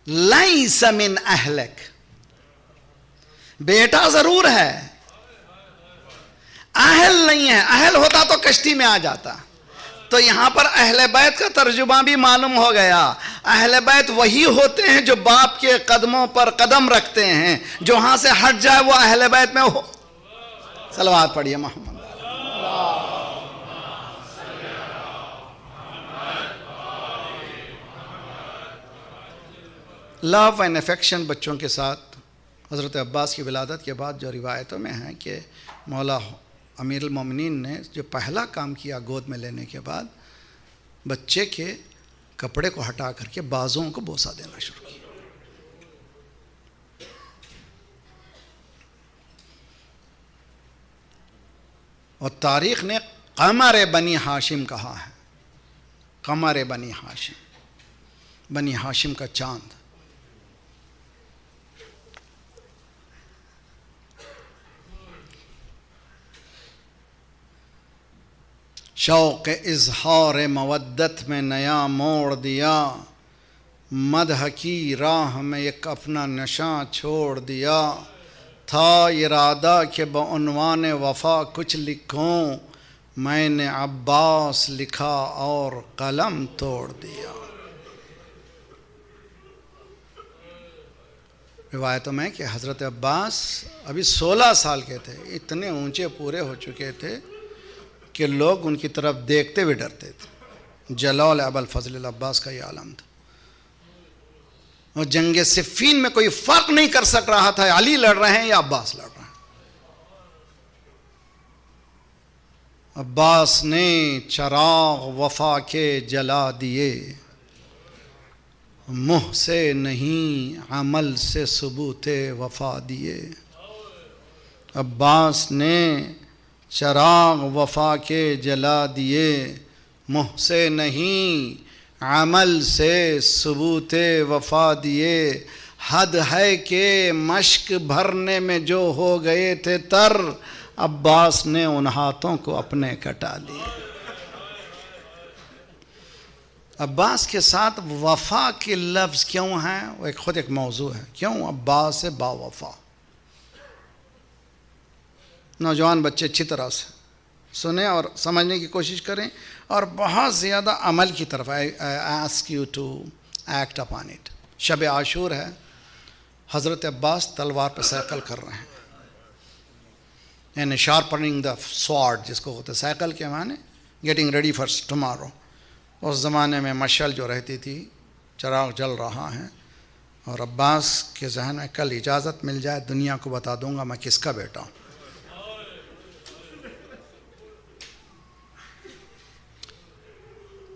لیس من اہلک، بیٹا ضرور ہے، اہل نہیں ہے۔ اہل ہوتا تو کشتی میں آ جاتا۔ تو یہاں پر اہل بیت کا ترجمہ بھی معلوم ہو گیا۔ اہل بیت وہی ہوتے ہیں جو باپ کے قدموں پر قدم رکھتے ہیں، جو وہاں سے ہٹ جائے وہ اہل بیت میں ہو۔ صلوات پڑھیے محمد۔ لو اینڈ افیکشن بچوں کے ساتھ۔ حضرت عباس کی ولادت کے بعد جو روایتوں میں ہیں کہ مولا امیر المومنین نے جو پہلا کام کیا گود میں لینے کے بعد، بچے کے کپڑے کو ہٹا کر کے بازوں کو بوسہ دینا شروع کیا۔ اور تاریخ نے قمر بنی ہاشم کہا ہے، قمر بنی ہاشم، بنی ہاشم کا چاند۔ شوق اظہار مودت میں نیا موڑ دیا، مدح کی راہ میں ایک اپنا نشاں چھوڑ دیا۔ تھا ارادہ کہ بعنوان وفا کچھ لکھوں، میں نے عباس لکھا اور قلم توڑ دیا۔ روایتوں میں کہ حضرت عباس ابھی 16 سال کے تھے، اتنے اونچے پورے ہو چکے تھے کہ لوگ ان کی طرف دیکھتے ہوئے ڈرتے تھے۔ جلال ابو الفضل العباس کا یہ عالم تھا۔ اور جنگ صفین میں کوئی فرق نہیں کر سک رہا تھا علی لڑ رہے ہیں یا عباس لڑ رہے ہیں. عباس نے چراغ وفا کے جلا دیے، منہ سے نہیں عمل سے ثبوت وفا دیے. عباس نے چراغ وفا کے جلا دیے، منہ سے نہیں عمل سے ثبوت وفا دیے. حد ہے کہ مشک بھرنے میں جو ہو گئے تھے تر، عباس نے ان ہاتھوں کو اپنے کٹا لیے. عباس کے ساتھ وفا کے لفظ کیوں ہیں؟ وہ خود ایک موضوع ہے. کیوں عباس سے با وفا؟ نوجوان بچے اچھی طرح سے سنیں اور سمجھنے کی کوشش کریں اور بہت زیادہ عمل کی طرف. I ask you to act upon it. شب عاشور ہے، حضرت عباس تلوار پہ سائیکل کر رہے ہیں، یعنی شارپننگ دا سوارڈ جس کو ہوتے سائیکل کے معنی گیٹنگ ریڈی فار ٹمارو. اس زمانے میں مشعل جو رہتی تھی، چراغ جل رہا ہے، اور عباس کے ذہن میں کل اجازت مل جائے دنیا کو بتا دوں گا میں کس کا بیٹا ہوں.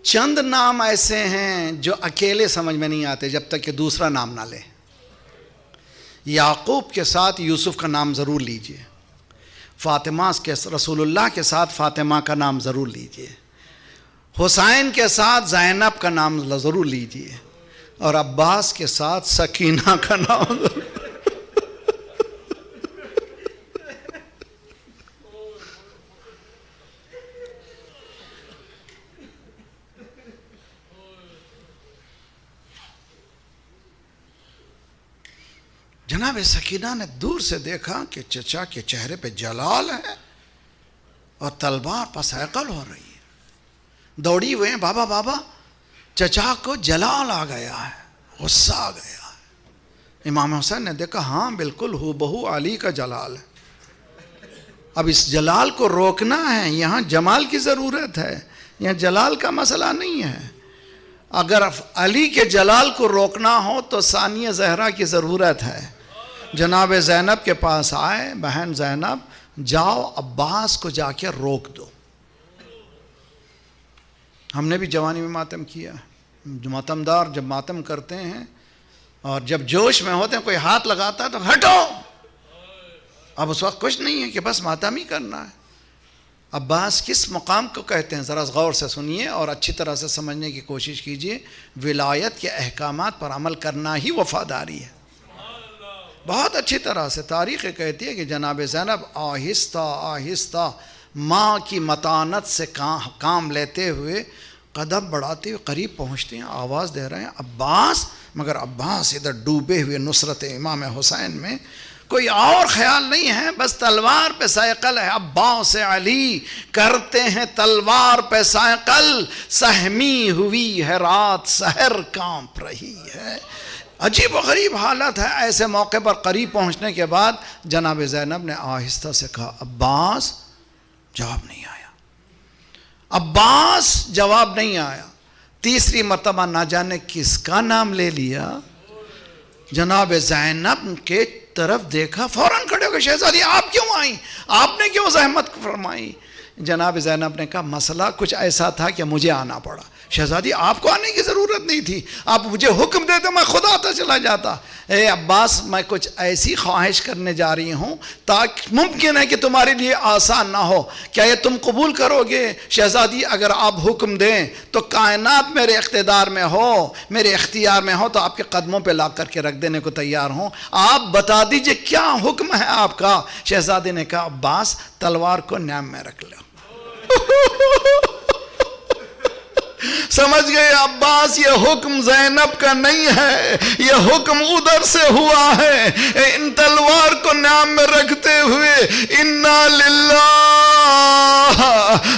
چند نام ایسے ہیں جو اکیلے سمجھ میں نہیں آتے جب تک کہ دوسرا نام نہ لے. یعقوب کے ساتھ یوسف کا نام ضرور لیجئے، فاطمہ کے رسول اللہ کے ساتھ فاطمہ کا نام ضرور لیجئے، حسین کے ساتھ زینب کا نام ضرور لیجئے، اور عباس کے ساتھ سکینہ کا نام ضرور. جناب سکینہ نے دور سے دیکھا کہ چچا کے چہرے پہ جلال ہے اور تلوار پر سائیکل ہو رہی ہے. دوڑی ہوئے ہیں، بابا بابا چچا کو جلال آ گیا ہے، غصہ آ گیا ہے. امام حسین نے دیکھا ہاں بالکل ہو بہو علی کا جلال ہے. اب اس جلال کو روکنا ہے، یہاں جمال کی ضرورت ہے، یہاں جلال کا مسئلہ نہیں ہے. اگر علی کے جلال کو روکنا ہو تو ثانیہ زہرا کی ضرورت ہے. جناب زینب کے پاس آئے، بہن زینب جاؤ عباس کو جا کے روک دو. ہم نے بھی جوانی میں ماتم کیا. جو ماتمدار جب ماتم کرتے ہیں اور جب جوش میں ہوتے ہیں کوئی ہاتھ لگاتا ہے تو ہٹو. اب اس وقت کچھ نہیں ہے کہ بس ماتم ہی کرنا ہے. عباس کس مقام کو کہتے ہیں ذرا غور سے سنیے اور اچھی طرح سے سمجھنے کی کوشش کیجئے. ولایت کے احکامات پر عمل کرنا ہی وفاداری ہے. بہت اچھی طرح سے تاریخ کہتی ہے کہ جناب زینب آہستہ آہستہ ماں کی متانت سے کام لیتے ہوئے قدم بڑھاتے ہوئے قریب پہنچتے ہیں، آواز دے رہے ہیں عباس. مگر عباس ادھر ڈوبے ہوئے نصرت امام حسین میں، کوئی اور خیال نہیں ہے، بس تلوار پہ سائیکل ہے. عباس علی کرتے ہیں تلوار پہ سائیکل، سہمی ہوئی ہے رات سحر کانپ رہی ہے. عجیب و غریب حالت ہے. ایسے موقع پر قریب پہنچنے کے بعد جناب زینب نے آہستہ سے کہا عباس. جواب نہیں آیا. عباس جواب نہیں آیا. تیسری مرتبہ نہ جانے کس کا نام لے لیا. جناب زینب کے طرف دیکھا، فوراً کھڑے ہو گئے، شہزادی آپ کیوں آئیں؟ آپ نے کیوں زحمت فرمائی؟ جناب زینب نے کہا مسئلہ کچھ ایسا تھا کہ مجھے آنا پڑا. شہزادی آپ کو آنے کی ضرورت نہیں تھی، آپ مجھے حکم دیتے میں خود آتا چلا جاتا. اے عباس میں کچھ ایسی خواہش کرنے جا رہی ہوں تاکہ ممکن ہے کہ تمہارے لیے آسان نہ ہو. کیا یہ تم قبول کرو گے؟ شہزادی اگر آپ حکم دیں تو کائنات میرے اقتدار میں ہو، میرے اختیار میں ہو تو آپ کے قدموں پہ لا کر کے رکھ دینے کو تیار ہوں. آپ بتا دیجئے کیا حکم ہے آپ کا؟ شہزادی نے کہا عباس تلوار کو نیام میں رکھ لو. سمجھ گئے عباس یہ حکم زینب کا نہیں ہے، یہ حکم ادھر سے ہوا ہے. ان تلوار کو نیام میں رکھتے ہوئے انا للہ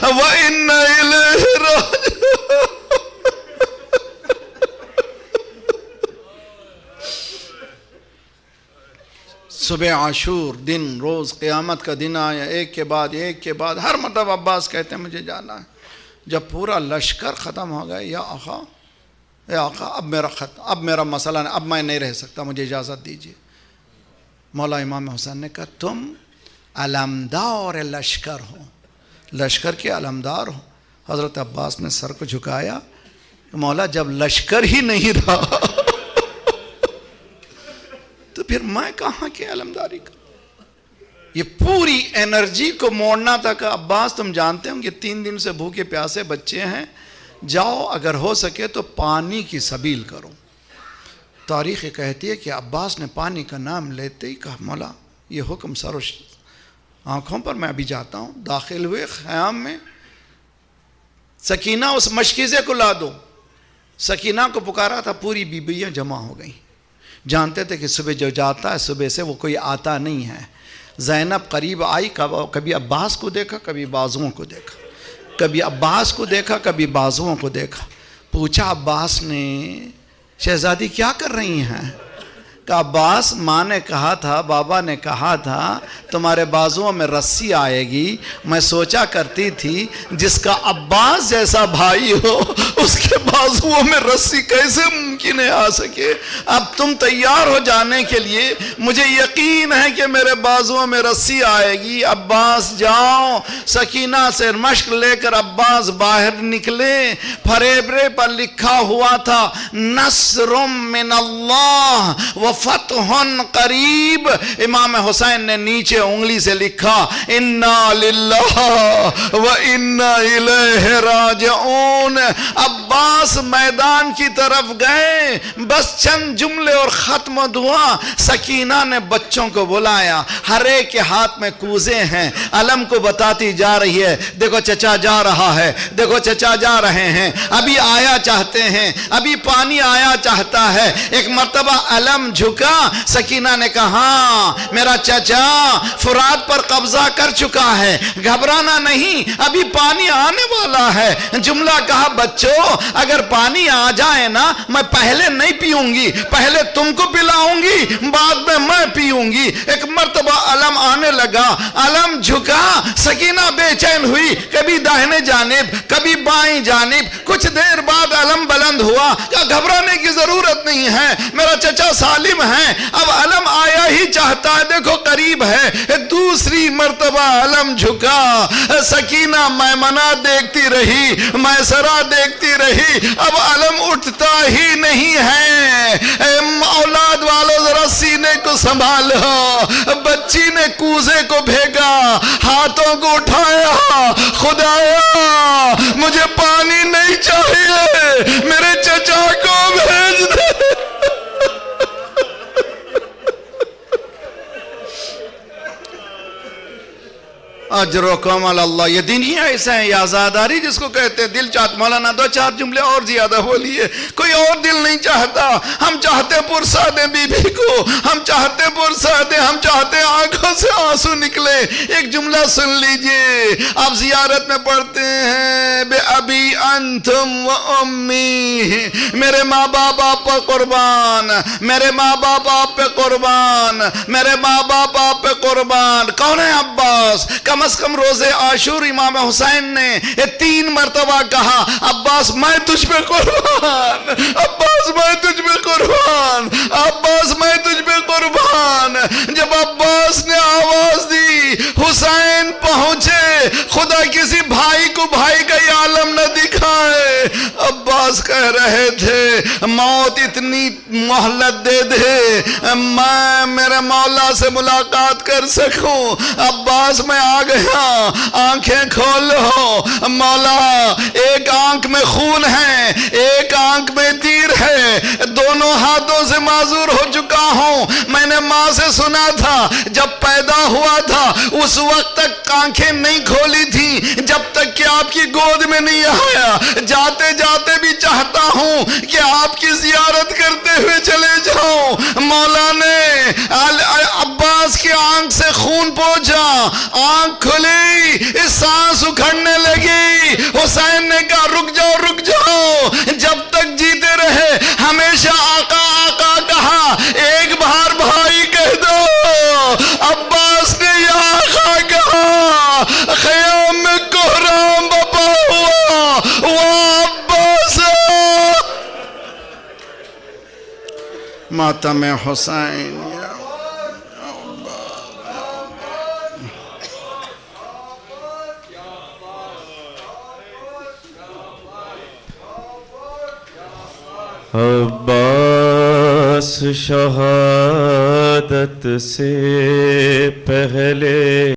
و انا الیہ راجعون. صبح عاشور دن روز قیامت کا دن آیا، ایک کے بعد ایک کے بعد ہر مرتبہ عباس کہتے ہیں مجھے جانا ہے. جب پورا لشکر ختم ہو گیا، یا آقا اے آقا اب میرا خط، اب میرا مسئلہ نہیں، اب میں نہیں رہ سکتا، مجھے اجازت دیجیے۔ مولا امام حسین نے کہا تم علمدار لشکر ہو، لشکر کے علمدار ہو۔ حضرت عباس نے سر کو جھکایا، مولا جب لشکر ہی نہیں رہا تو پھر میں کہاں کے علمداری کروں؟ یہ پوری انرجی کو موڑنا تھا کہ عباس تم جانتے ہوں کہ 3 دن سے بھوکے پیاسے بچے ہیں، جاؤ اگر ہو سکے تو پانی کی سبیل کرو۔ تاریخ کہتی ہے کہ عباس نے پانی کا نام لیتے ہی کہا مولا یہ حکم سر و آنکھوں پر، میں ابھی جاتا ہوں۔ داخل ہوئے خیام میں، سکینہ اس مشکیزے کو لا دو۔ سکینہ کو پکارا تھا، پوری بیویاں جمع ہو گئیں، جانتے تھے کہ صبح جو جاتا ہے صبح سے وہ کوئی آتا نہیں ہے۔ زینب قریب آئی، کبھی عباس کو دیکھا، کبھی بازوؤں کو دیکھا، کبھی عباس کو دیکھا، کبھی بازوؤں کو دیکھا۔ پوچھا عباس نے شہزادی کیا کر رہی ہیں؟ کہ عباس ماں نے کہا تھا، بابا نے کہا تھا تمہارے بازوؤں میں رسی آئے گی، میں سوچا کرتی تھی جس کا عباس جیسا بھائی ہو اس کے بازوؤں میں رسی کیسے ممکن ہے آ سکے؟ اب تم تیار ہو جانے کے لیے، مجھے یقین ہے کہ میرے بازوؤں میں رسی آئے گی۔ عباس جاؤ۔ سکینہ سے مشق لے کر عباس باہر نکلے۔ فریبرے پر لکھا ہوا تھا نصر من اللہ فتح قریب۔ امام حسین نے نیچے انگلی سے لکھا انا للہ و انا الیہ راجعون۔ عباس میدان کی طرف گئے، بس چند جملے اور ختم دعا۔ سکینہ نے بچوں کو بلایا، ہر ایک کے ہاتھ میں کوزے ہیں، علم کو بتاتی جا رہی ہے دیکھو چچا جا رہا ہے، دیکھو چچا جا رہے ہیں، ابھی آیا چاہتے ہیں، ابھی پانی آیا چاہتا ہے۔ ایک مرتبہ علم جھکا، سکینہ نے کہا ہاں میرا چچا فرات پر قبضہ کر چکا ہے، گھبرانا نہیں، ابھی پانی آنے والا ہے۔ جملہ کہا بچوں اگر پانی آ جائے نا میں پہلے نہیں پیوں گی، پہلے تم کو پلاؤں گی، بعد میں پیوں گی۔ ایک مرتبہ علم آنے لگا، علم جھکا، سکینہ بے چین ہوئی، کبھی داہنے جانب کبھی بائیں جانب۔ کچھ دیر بعد علم بلند ہوا، کہا گھبرانے کی ضرورت نہیں ہے، میرا چچا سالم ہے، اب علم آیا ہی چاہتا ہے، دیکھو قریب ہے۔ دوسری مرتبہ علم جھکا، سکینہ میمنہ دیکھتی رہی، میسرہ دیکھتی رہی، اب علم اٹھتا ہی نہیں ہے۔ اولاد والوں ذرا سینے کو سنبھالو۔ بچی نے کوزے کو بھیگا، ہاتھوں کو اٹھایا، خدایا مجھے پانی نہیں چاہیے، میرے چچا کو بھیج دے۔ اجرکم علی اللہ۔ یہ دن ہی ایسا ہے، یہ آزاداری جس کو کہتے ہیں۔ دل چاہتا مولانا 2-4 جملے اور زیادہ بولیے، کوئی اور دل نہیں چاہتا۔ ہم چاہتے پرسا دیں بی بی کو، ہم چاہتے پرسا دیں، ہم چاہتے آنکھوں سے آنسو نکلے۔ ایک جملہ سن لیجئے، آپ زیارت میں پڑھتے ہیں بے ابی انتم و امی، میرے ماں باپ آپ پہ قربان، میرے ماں باپ آپ پہ قربان، میرے ماں باپ آپ پہ قربان۔ کون ہے عباس؟ کم از کم روزے عاشور امام حسین نے 3 مرتبہ کہا عباس میں تجھ پہ قربان، عباس میں تجھ پہ قربان، عباس میں تجھ پہ قربان۔ جب عباس نے آواز دی حسین پہنچے، خدا کسی بھائی کو بھائی کا یہ عالم نہ دکھائے۔ عباس کہہ رہے تھے موت اتنی مہلت دے دے میں میرے مولا سے ملاقات کر سکوں۔ عباس میں آ گیا، آنکھیں کھولو مولا، ایک آنکھ میں خون ہے، ایک آنکھ میں تیر ہے، دونوں ہاتھوں سے معذور ہو چکا ہوں۔ میں نے ماں سے سنا تھا جب پیدا ہوا تھا اس وقت تک آنکھیں نہیں کھولی تھی جب تک کہ آپ کی گود میں نہیں آیا۔ جاتے جاتے بھی چاہتا ہوں کہ آپ کی زیارت کرتے ہوئے چلے جاؤں۔ مولا نے عباس کی آنکھ سے خون پہنچا، آنکھ کھلی، سانس اکھڑنے لگی۔ حسین نے کہا رک جاؤ رک جاؤ، جب تک جیتے رہے ہمیشہ آقا آقا کہا، ایک بار بھائی کہہ دو۔ عباس نے یا آقا کہا، خیام میں کوہرام بپا ہوا وہ عباس۔ ماتم حسین یا عباس شہادت سے پہلے